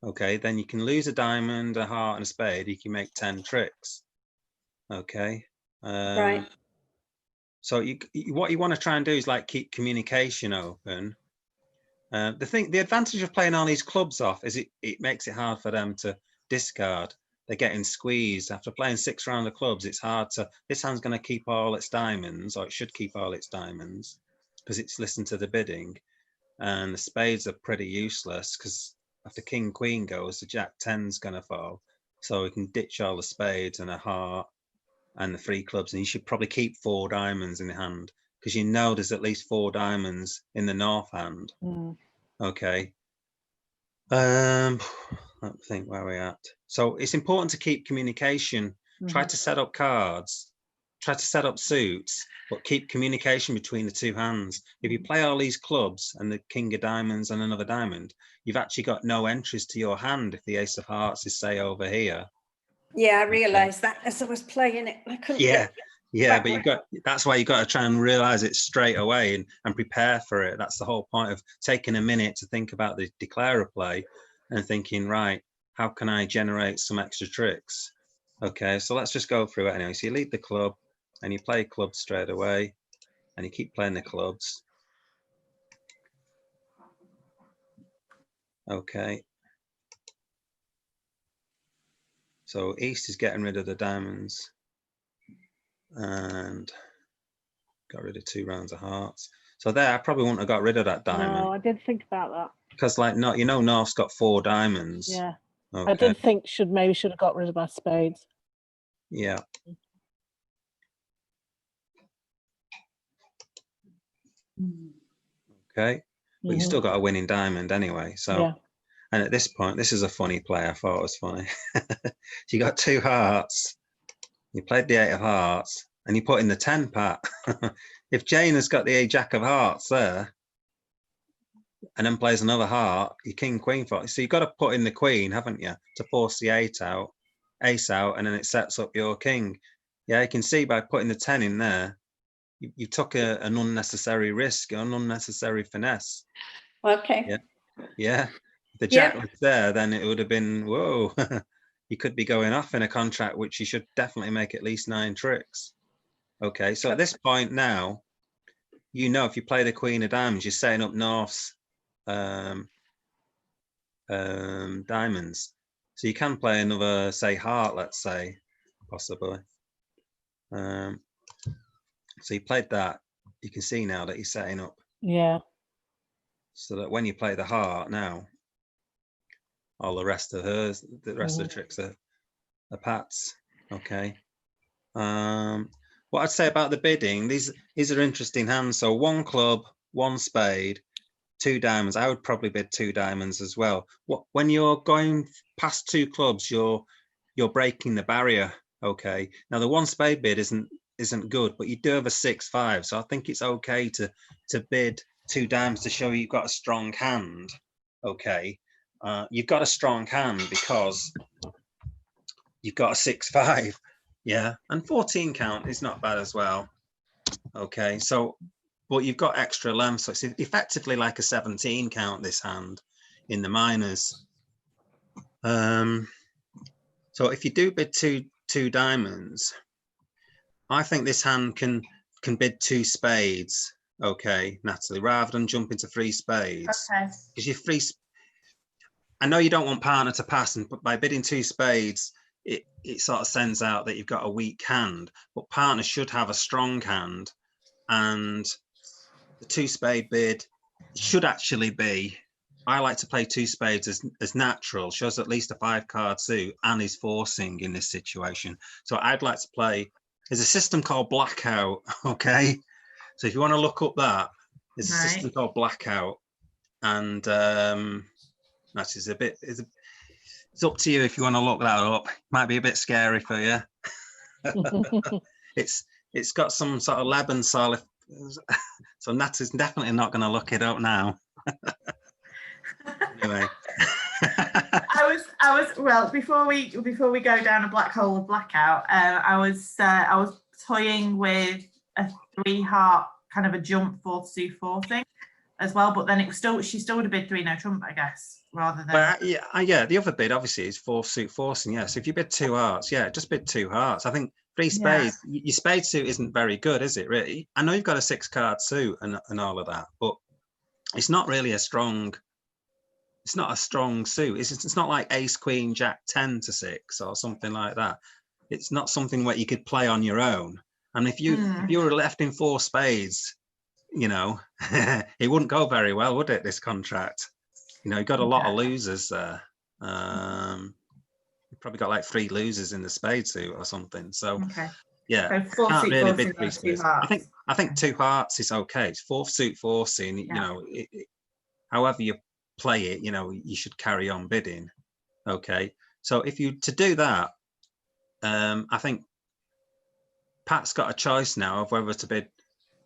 okay, then you can lose a diamond, a heart, and a spade. You can make 10 tricks. Okay. Right. So what you want to try and do is like keep communication open. The advantage of playing all these clubs off is it makes it hard for them to discard. They're getting squeezed after playing 6 rounds of clubs. It's hard to. This hand's going to keep all its diamonds, or it should keep all its diamonds, because it's listened to the bidding. And the spades are pretty useless because after king queen goes, the jack 10's going to fall. So we can ditch all the spades and a heart and the 3 clubs, and you should probably keep 4 diamonds in the hand because you know there's at least 4 diamonds in the north hand. Okay. Let me think where we're at. So it's important to keep communication. Try to set up cards, try to set up suits, but keep communication between the 2 hands. If you play all these clubs and the king of diamonds and another diamond, you've actually got no entries to your hand if the ace of hearts is, say, over here. Yeah, I realised that as I was playing it. I couldn't Yeah, get yeah, but that's why you've got to try and realize it straight away and prepare for it. That's the whole point of taking a minute to think about the declarer play and thinking, right, how can I generate some extra tricks? Okay, so let's just go through it anyway. So you lead the club and you play clubs straight away and you keep playing the clubs. Okay. So East is getting rid of the diamonds and got rid of 2 rounds of hearts. So there, I probably wouldn't have got rid of that diamond. No, I did think about that. Because like, no, you know, North's got 4 diamonds. Yeah. Okay. I did think maybe should have got rid of my spades. Yeah. Okay. But you still got a winning diamond anyway. So, Yeah. and at this point, this is a funny play. I thought it was funny. So you got 2 hearts. You played the 8 of hearts and you put in the 10, Pat. If Jane has got the jack of hearts there and then plays another heart, your king, queen, so you've got to put in the queen, haven't you, to force the ace out, and then it sets up your king. Yeah, you can see by putting the 10 in there, you took an unnecessary risk, an unnecessary finesse. Okay. Yeah. If the jack was there, then it would have been, whoa, you could be going off in a contract, which you should definitely make at least 9 tricks. Okay, so at this point now, you know, if you play the queen of diamonds, you're setting up North's diamonds. So you can play another, say, heart, let's say, possibly. So you played that. You can see now that he's setting up. Yeah. So that when you play the heart now, all the rest of hers, the rest of the tricks are Pat's. Okay. What I'd say about the bidding, these are interesting hands. So 1 club, 1 spade, 2 diamonds. I would probably bid 2 diamonds as well. When you're going past 2 clubs, you're breaking the barrier. Okay. Now the 1 spade bid isn't good, but you do have a 6-5. So I think it's okay to bid 2 diamonds to show you've got a strong hand. Okay. You've got a strong hand because you've got a 6-5. Yeah, and 14 count is not bad as well. Okay, so, but you've got extra length, so it's effectively like a 17 count, this hand, in the minors. So if you do bid two diamonds, I think this hand can bid 2 spades. Okay, Natalie, rather than jump into 3 spades. Okay. Because you're I know you don't want partner to pass, but by bidding 2 spades, it sort of sends out that you've got a weak hand, but partner should have a strong hand, and the 2 spade bid should actually be, I like to play 2 spades as natural, shows at least a 5-card suit and is forcing in this situation. So I'd like to play, there's a system called Blackout, okay? So if you want to look up that, there's a system called Blackout, and that is a bit, it's up to you if you want to look that up. Might be a bit scary for you. It's got some sort of Leban solid, so Nat is definitely not going to look it up now. Anyway. I was well before we go down a black hole of Blackout. I was toying with a 3-heart kind of a jump 4th suit 4 thing as well, but then she still would have bid 3 no trump, I guess, rather than. But yeah, the other bid obviously is 4th suit forcing. Yeah, so if you bid 2 hearts, yeah, just bid 2 hearts. I think 3 spades, your spade suit isn't very good, is it? Really? I know you've got a 6-card suit and all of that, but it's not really a strong. It's not a strong suit. It's not like ace, queen, jack, 10 to 6 or something like that. It's not something where you could play on your own. And if you were left in 4 spades, you know, it wouldn't go very well, would it? This contract, you know, you got a lot of losers there. You probably got like 3 losers in the spade suit or something. So yeah, so can't really bid 3 2 spades. hearts. I think 2 hearts is okay. It's 4th suit forcing. You know, however you play it, you know, you should carry on bidding. Okay, so if you to do that, I think Pat's got a choice now of whether to bid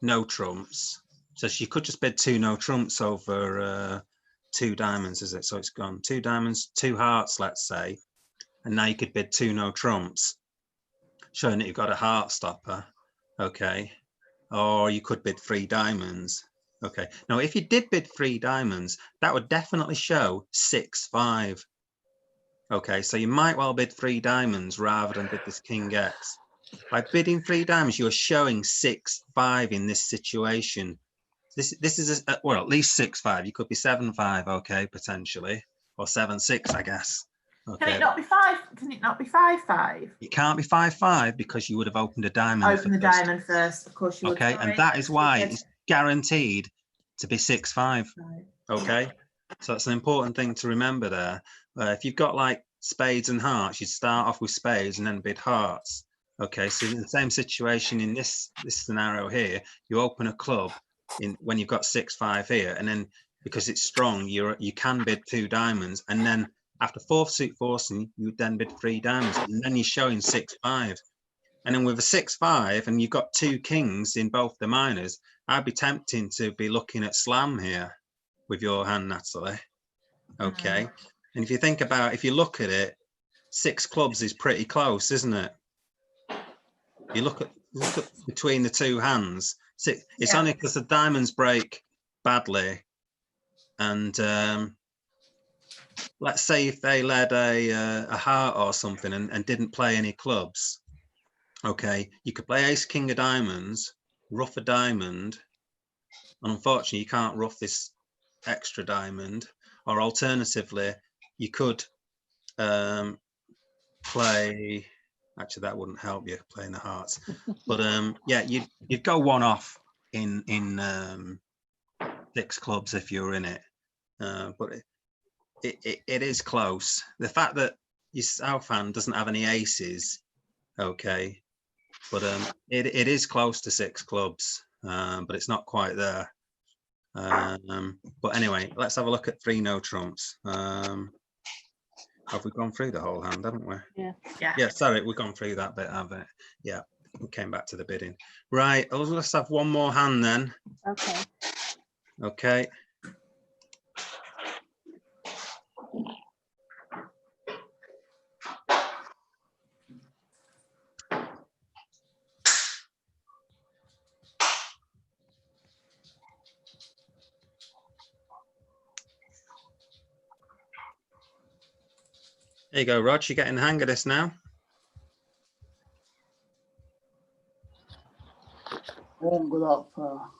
no trumps. So she could just bid 2 no trumps over 2 diamonds, is it? So it's gone 2 diamonds, 2 hearts, let's say, and now you could bid 2 no trumps, showing that you've got a heart stopper. Okay, or you could bid 3 diamonds. Okay, now if you did bid 3 diamonds, that would definitely show 6-5. Okay, so you might well bid 3 diamonds rather than bid this King X. By bidding 3 diamonds, you are showing 6-5 in this situation. This is well, at least 6-5. You could be 7-5, okay, potentially, or 7-6, I guess. Okay. Can it not be 5? Can it not be 5-5? It can't be 5-5 because you would have opened a diamond. Open the diamond first, of course you would. Okay, and that is why it's guaranteed to be 6-5. Okay, so that's an important thing to remember there. If you've got like spades and hearts, you'd start off with spades and then bid hearts. Okay, so in the same situation in this scenario here, you open a club when you've got 6-5 here, and then because it's strong, you can bid 2 diamonds, and then after 4th suit forcing, you would then bid 3 diamonds, and then you're showing 6-5. And then with a 6-5, and you've got 2 kings in both the minors, I'd be tempting to be looking at slam here with your hand, Natalie. Okay, and if you think about, if you look at it, 6 clubs is pretty close, isn't it? You look at between the 2 hands. It's only because the diamonds break badly, and let's say if they led a heart or something and didn't play any clubs, okay, you could play ace king of diamonds, rough a diamond, and unfortunately you can't rough this extra diamond, or alternatively you could play, actually that wouldn't help you playing the hearts, but yeah, you'd go 1 off in 6 clubs if you're in it, but it is close. The fact that your south hand doesn't have any aces, okay, but it is close to 6 clubs, but it's not quite there. But anyway, let's have a look at 3 no trumps. Have we gone through the whole hand, haven't we? Yeah, sorry, we've gone through that bit, haven't we? Yeah, we came back to the bidding. Right, let's have one more hand then. Okay. There you go, Rog. You're getting the hang of this now. Won't go that far.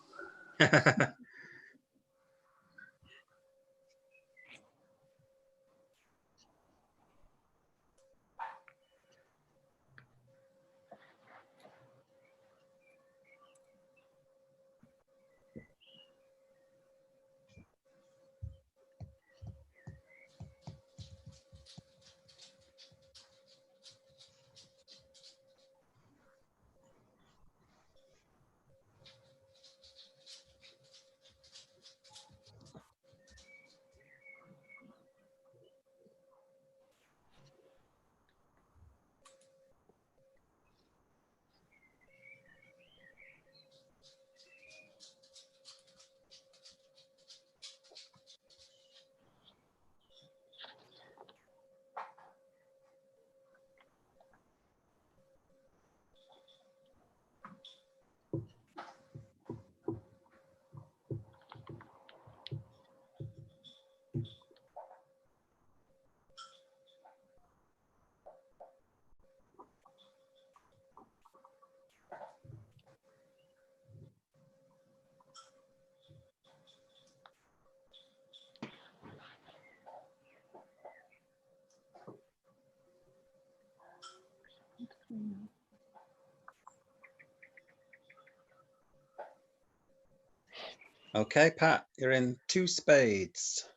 Okay, Pat, you're in 2 spades.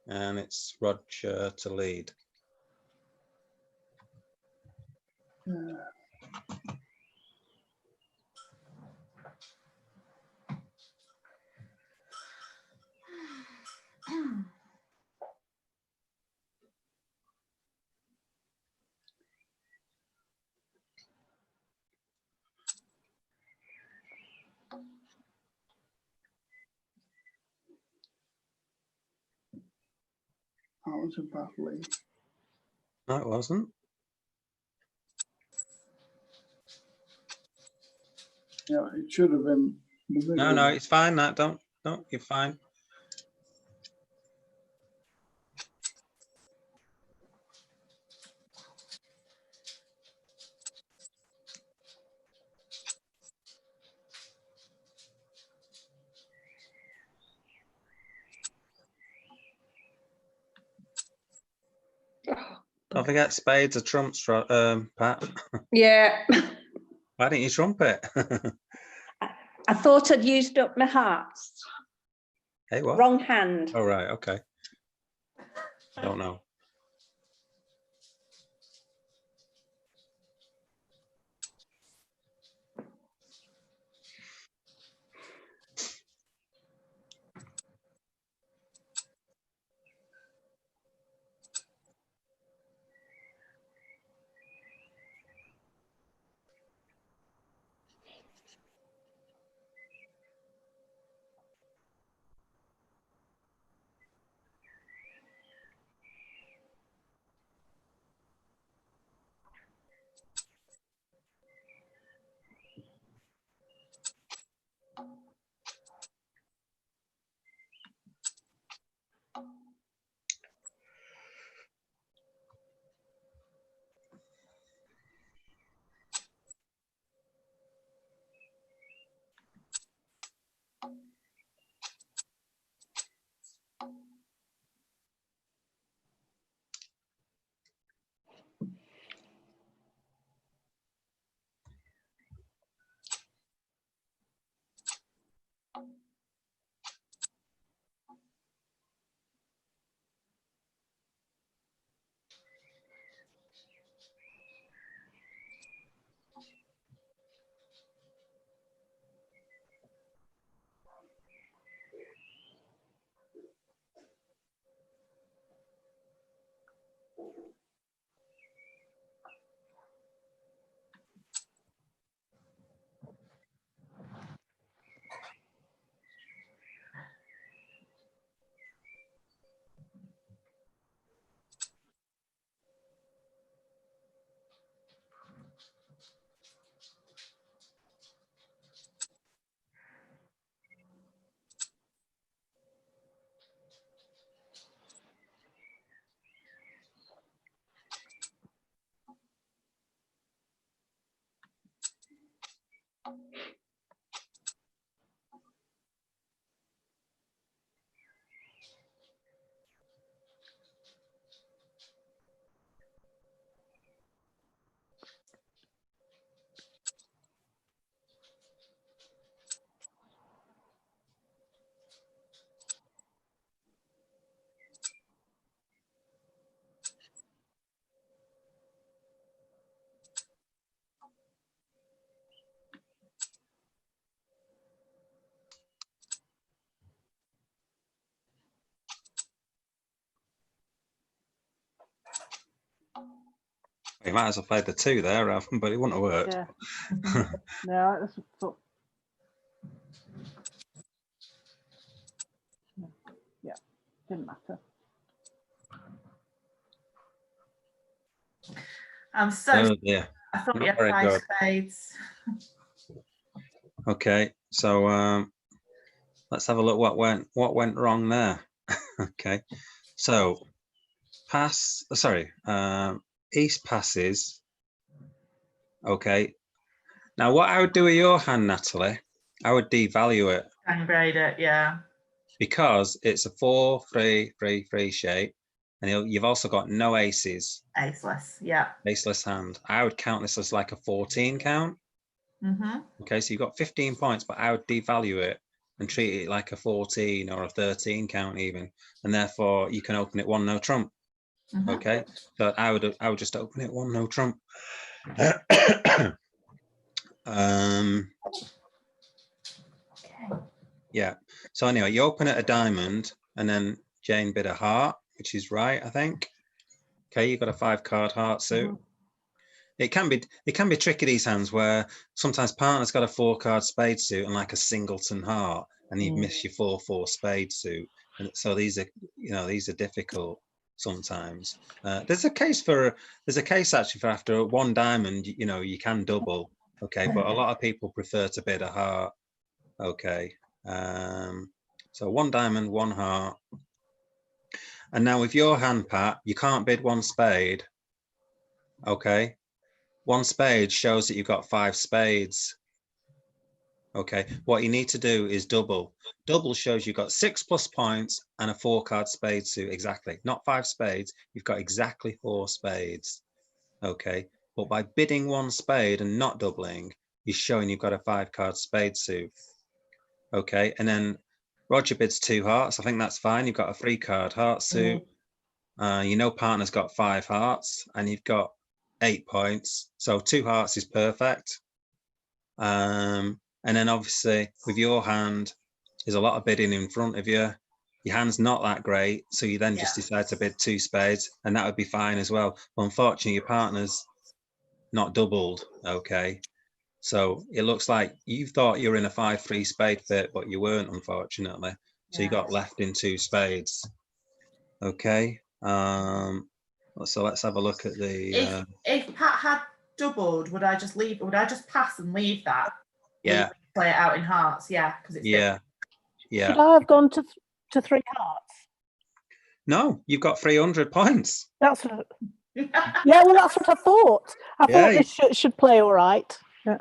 And it's Roger to lead. That was a bad lead. No, it wasn't. Yeah, it should have been. The bigger No, no, one. it's fine. That don't. No, you're fine. Don't forget spades are trumps, Pat. Yeah. Why didn't you trump it? I thought I'd used up my hearts. Hey, what? Wrong hand. Oh, right. Okay. I don't know. You might as well play the 2 there, but it wouldn't have worked. Yeah. No, that's yeah, didn't matter. I'm so Oh dear. I thought Not we had very 5 good. spades. Okay, so let's have a look what went wrong there. Okay, so East passes. Okay, now what I would do with your hand, Natalie, I would devalue it Downgrade it, yeah. because it's a 4-3-3-3 shape, and you've also got no aces, Aceless, yeah. aceless hand. I would count this as like a 14 count. Mm-hmm. Okay, so you've got 15 points, but I would devalue it and treat it like a 14 or a 13 count even, and therefore you can open it 1 no trump. Mm-hmm. Okay, so I would just open it 1 no trump. Yeah, so anyway, you open it a diamond, and then Jane bid a heart, which is right, I think. Okay, you've got a 5-card heart suit. It can be tricky, these hands, where sometimes partner's got a 4-card spade suit and like a singleton heart, and you miss your 4-4 spade suit. And so these are difficult sometimes. There's a case actually for after 1 diamond, you can double. Okay, but a lot of people prefer to bid a heart. Okay, so 1 diamond, 1 heart. And now with your hand, Pat, you can't bid 1 spade. Okay, 1 spade shows that you've got 5 spades. Okay, what you need to do is double. Double shows you've got 6+ points and a 4-card spade suit, exactly. Not 5 spades, you've got exactly 4 spades. Okay, but by bidding 1 spade and not doubling, you're showing you've got a 5-card spade suit. Okay, and then Roger bids 2 hearts. I think that's fine. You've got a 3-card heart suit. Partner's got 5 hearts, and you've got 8 points. So 2 hearts is perfect. And then obviously with your hand, there's a lot of bidding in front of you. Your hand's not that great, so you then just decide to bid 2 spades, and that would be fine as well. But unfortunately, your partner's not doubled. Okay, so it looks like you thought you were in a 5-3 spade pit, but you weren't, unfortunately. So you got left in 2 spades. Okay. So let's have a look at the. If Pat had doubled, would I just pass and leave that? Yeah. Play it out in hearts, yeah, because it's Yeah. Should I have gone to 3 hearts? No, you've got 300 points. That's what, yeah. Well, that's what I thought. I thought this should play all right. Yeah.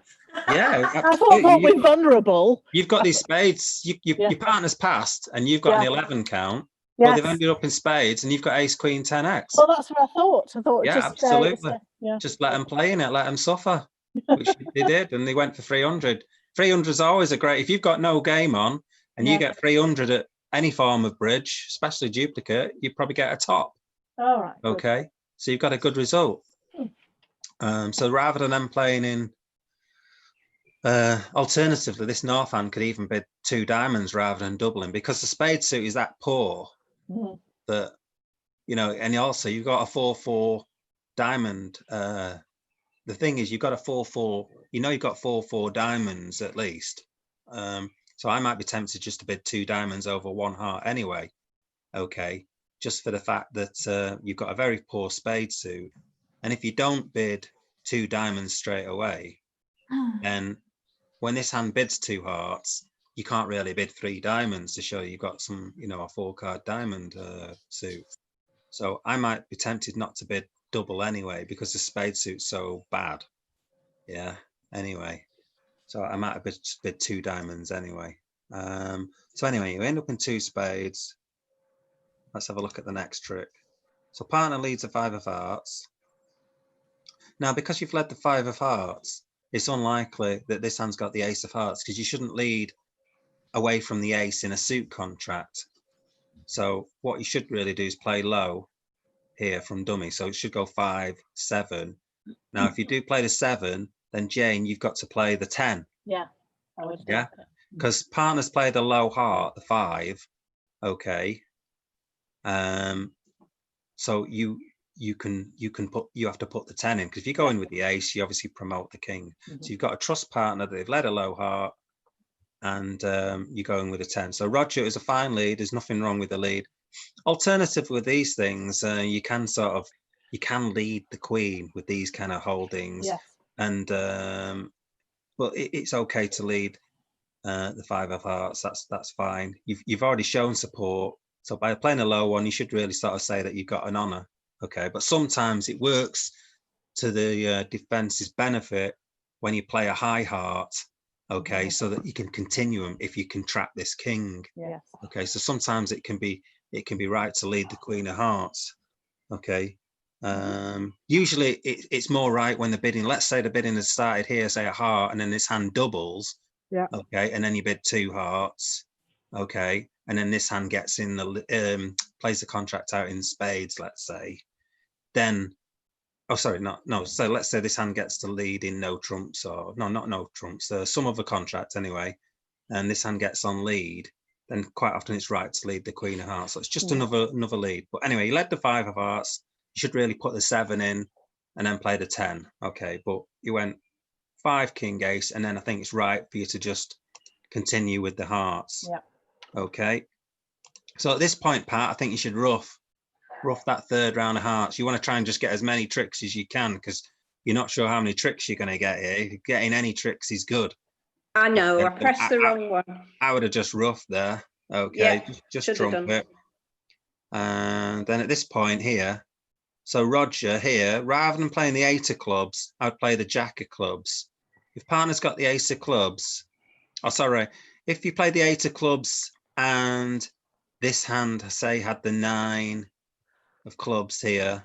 Yeah, I thought we're vulnerable. You've got these spades. Your partner's passed, and you've got an 11 count. Well, they've ended up in spades, and you've got ace, queen, 10x. Well, that's what I thought. Yeah, absolutely. Just let them play in it, let them suffer, which they did, and they went for 300. 300 is always a great. If you've got no game on, and you get 300 at any form of bridge, especially duplicate, you probably get a top. All right. Okay, good. So you've got a good result. So rather than them playing in. Alternatively, this North hand could even bid 2 diamonds rather than doubling, because the spade suit is that poor that, and also you've got a 4-4 diamond. The thing is, you've got a 4-4, you've got 4-4 diamonds at least. So I might be tempted just to bid 2 diamonds over 1 heart anyway. Okay, just for the fact that you've got a very poor spade suit. And if you don't bid 2 diamonds straight away, then when this hand bids 2 hearts, you can't really bid 3 diamonds to show you've got some, a 4-card diamond suit. So I might be tempted not to bid double anyway, because the spade suit's so bad. Yeah, anyway. So I might have bid 2 diamonds anyway. So anyway, you end up in 2 spades. Let's have a look at the next trick. So partner leads a 5 of hearts. Now, because you've led the 5 of hearts, it's unlikely that this hand's got the ace of hearts, because you shouldn't lead away from the ace in a suit contract. So what you should really do is play low here from dummy. So it should go 5, 7. Now, if you do play the 7, then Jane, you've got to play the 10. Yeah. Yeah. Because partners play the low heart, the 5. Okay. So you have to put the 10 in, because if you go in with the ace, you obviously promote the king. So you've got a trust partner that they've led a low heart, and you're going with a 10. So Roger is a fine lead. There's nothing wrong with the lead. Alternative with these things, you can lead the queen with these kind of holdings. Yes. And well, it's okay to lead the 5 of hearts. That's fine. You've already shown support. So by playing a low one, you should really sort of say that you've got an honor. Okay, but sometimes it works to the defense's benefit when you play a high heart. Okay, so that you can continue them if you can trap this king. Yes. Okay, so sometimes it can be right to lead the queen of hearts. Okay, usually it's more right when the bidding. Let's say the bidding has started here, say a heart, and then this hand doubles. Yeah. Okay, and then you bid 2 hearts. Okay, and then this hand gets in the plays the contract out in spades. Let's say, then. Oh, sorry, no. So let's say this hand gets to lead in no trumps, or not no trumps, some other contract anyway, and this hand gets on lead, then quite often it's right to lead the queen of hearts. So it's just another lead. But anyway, you led the 5 of hearts. You should really put the 7 in and then play the 10. Okay, but you went 5 king ace, and then I think it's right for you to just continue with the hearts. Yeah. Okay. So at this point, Pat, I think you should rough that 3rd round of hearts. You want to try and just get as many tricks as you can, because you're not sure how many tricks you're going to get here. Getting any tricks is good. I know, I pressed the wrong one. I would have just roughed there. Okay, Yeah, just trump it. And then at this point here, so Roger here, rather than playing the 8 of clubs, I'd play the jack of clubs. If partner's got the ace of clubs, oh, sorry, if you play the 8 of clubs and this hand, say, had the 9 of clubs here,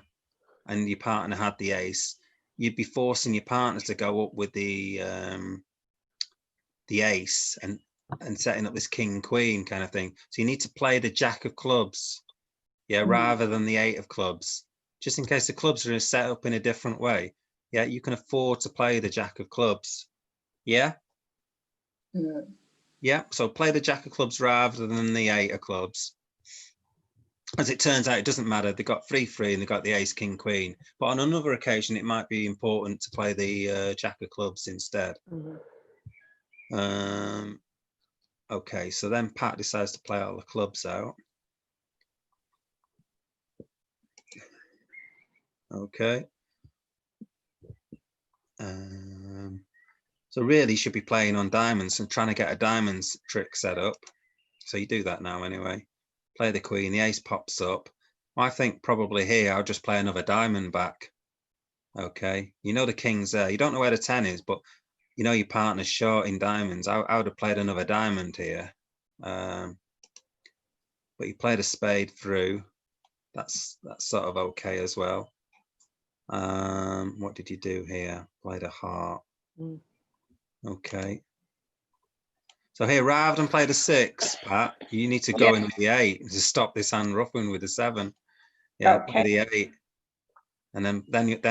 and your partner had the ace, you'd be forcing your partner to go up with the ace and setting up this king queen kind of thing. So you need to play the jack of clubs, rather than the 8 of clubs, just in case the clubs are set up in a different way. You can afford to play the jack of clubs. Yeah. So play the jack of clubs rather than the 8 of clubs. As it turns out, it doesn't matter. They got 3-3 and they got the ace, king, queen. But on another occasion, it might be important to play the jack of clubs instead. Okay, so then Pat decides to play all the clubs out. Okay. So really, you should be playing on diamonds and trying to get a diamonds trick set up. So you do that now anyway. Play the queen, the ace pops up. I think probably here I'll just play another diamond back. Okay, you know the king's there. You don't know where the 10 is, but you know your partner's short in diamonds. I would have played another diamond here. But you played a spade through. That's sort of okay as well. What did you do here? Played a heart. Okay. So here, rather than play the 6, Pat, you need to go in with the 8 to stop this hand roughing with the 7. Play the 8, and then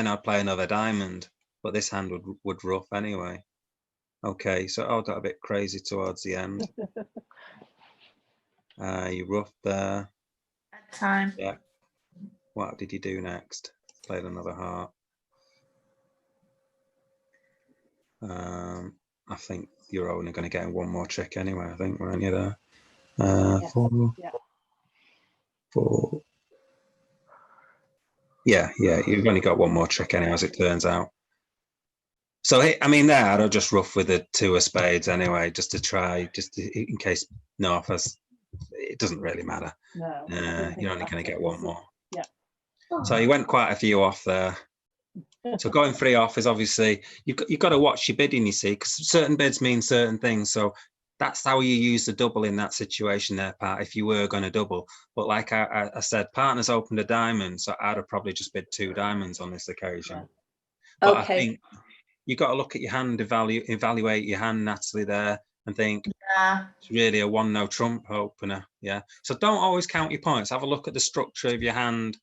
I'd play another diamond, but this hand would rough anyway. Okay, so I got a bit crazy towards the end. You roughed there. Time. Yeah. What did you do next? Played another heart. I think you're only going to get one more trick anyway. I think, weren't you there? 4. 4. Yeah, you've only got one more trick anyway, as it turns out. So, I mean, there, I'll just rough with the 2 of spades anyway, just to try, in case no offers. It doesn't really matter. No. You're only going to get one more. Yeah. So you went quite a few off there. So going 3 off is obviously, you've got to watch your bidding, you see, because certain bids mean certain things. So that's how you use the double in that situation there, Pat, if you were going to double. But like I said, partners opened a diamond, so I'd have probably just bid 2 diamonds on this occasion. But I think you got to look at your hand, evaluate your hand, Natalie, there, and think, it's really a 1 no trump opener. So don't always count your points. Have a look at the structure of your hand.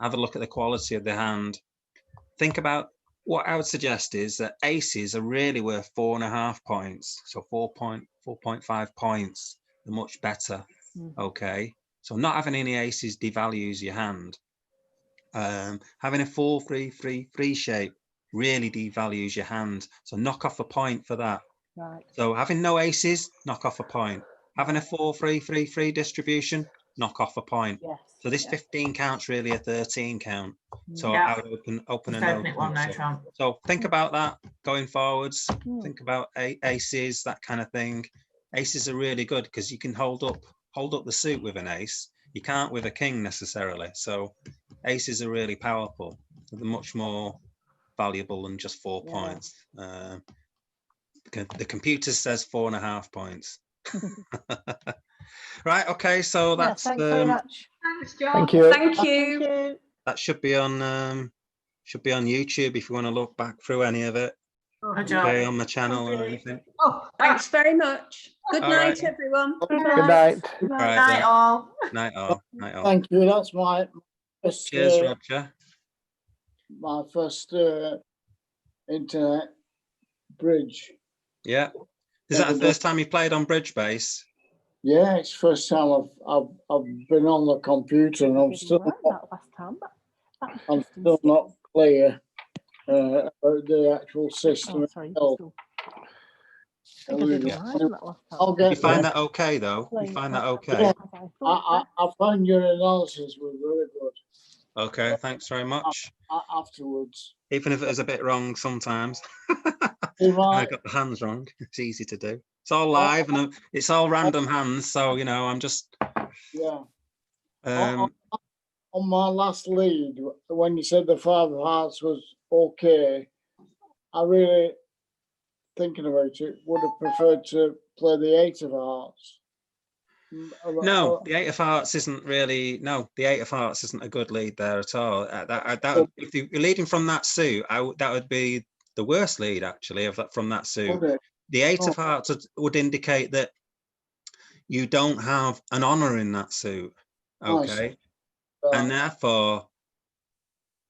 Have a look at the quality of the hand. Think about, what I would suggest is that aces are really worth 4.5 points. So 4.5 points are much better. Okay. So not having any aces devalues your hand. Having a 4-3-3-3 shape really devalues your hand. So knock off a point for that. Right. So having no aces, knock off a point. Having a 4-3-3-3 distribution, knock off a point. Yes. So this yeah. 15 count's really a 13 count. So Yeah. I would open Just a no open it one, no trump. trump. So think about that going forwards. Mm. Think about aces, that kind of thing. Aces are really good because you can hold up the suit with an ace. You can't with a king necessarily. So aces are really powerful. They're much more valuable than just 4 Yeah. points. The computer says 4.5 points. Right. Okay. So Yeah, that's thanks very much. Thanks, John. Thank you. Thank Thank you. you. that should be on YouTube if you want to look back through any of it. Good job. Okay, on the channel or anything. Oh, Thanks very much. Good All night, right. everyone. Good Good night. Good All night. right. Night Then. all. Night all. Night all. Thank you. That's my first, Cheers, Roger. my first internet bridge. Yeah. Is that the first time you played on Bridge Base? Yeah, it's first time I've been on the computer and I'm Didn't still work that last time, but that was I'm just in still not six. clear about the actual system Oh, sorry. itself. I think I did Yeah. all right that last time. I'll get You find there. that okay though? You Playing find it that as okay? Yeah. I thought. I find your analysis was very good Okay. Thanks very much. afterwards. Even if it was a bit wrong sometimes. You I might, got the hands wrong. It's easy to do. It's all live and it's all random hands. So, you know, I'm just, yeah. um, On my last lead, when you said the 5 of hearts was okay, I really, thinking about it, would have preferred to play the 8 of hearts. no, the 8 of hearts isn't really, no, the 8 of hearts isn't a good lead there at all. If you're leading from that suit, that would be the worst lead actually of that from that suit. Okay. The 8 Oh. of hearts would indicate that you don't have an honor in that suit. Okay. And therefore,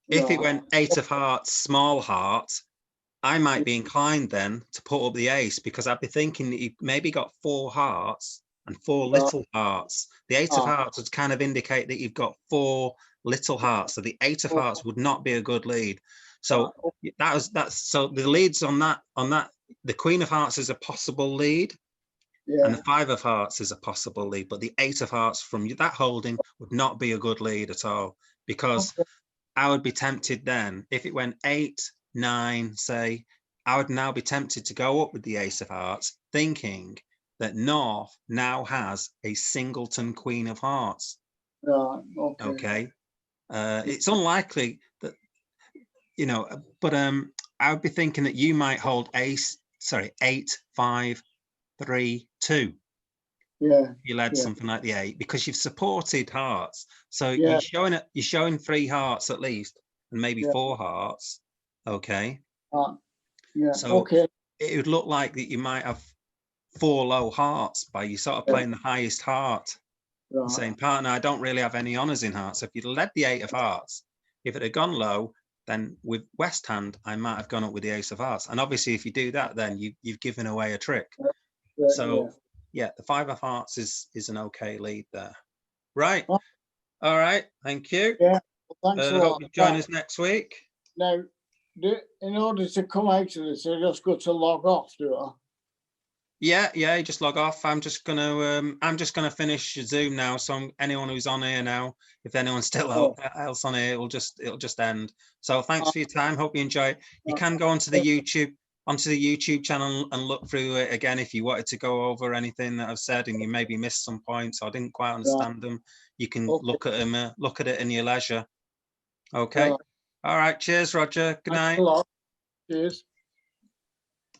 if it went 8 of hearts, small heart, I might be inclined then to put up the ace because I'd be thinking that you maybe got 4 hearts and 4 little hearts. The 8 of hearts would kind of indicate that you've got 4 little hearts. So the 8 of hearts would not be a good lead. So so the leads on that, the Queen of Hearts is a possible lead. And the 5 of hearts is a possible lead, but the 8 of hearts from that holding would not be a good lead at all, because I would be tempted then, if it went 8, 9, say, I would now be tempted to go up with the ace of hearts, thinking that North now has a singleton Queen of Hearts. Okay. It's unlikely that, you know, but I would be thinking that you might hold 8, 5, 3, 2. Yeah. You led yeah. something like the 8 because you've supported hearts. So Yeah. you're showing 3 hearts at least, and maybe Yeah. 4 hearts. Okay. Yeah. So Okay. it would look like that you might have 4 low hearts by you sort of playing the highest heart. Right. Saying, partner, I don't really have any honors in hearts. So if you'd led the 8 of hearts, if it had gone low, then with West hand, I might have gone up with the ace of hearts. And obviously, if you do that, then you've given away a trick. Yeah, So yeah, the 5 of hearts is an okay lead there. Right. All right. Thank you. Yeah. Well, thanks a lot. Hope you join us next week. Now, in order to come out of this, I just got to log off, do I? Yeah, you just log off. I'm just gonna finish Zoom now. So anyone who's on here now, if anyone's still else on here, it'll just end. So thanks for your time. Hope you enjoy it. You can go onto the YouTube channel and look through it again if you wanted to go over anything that I've said and you maybe missed some points or didn't quite understand them. You can look at them, look at it in your leisure. Okay. All right. Cheers, Roger. Good night. Thanks a lot. Cheers.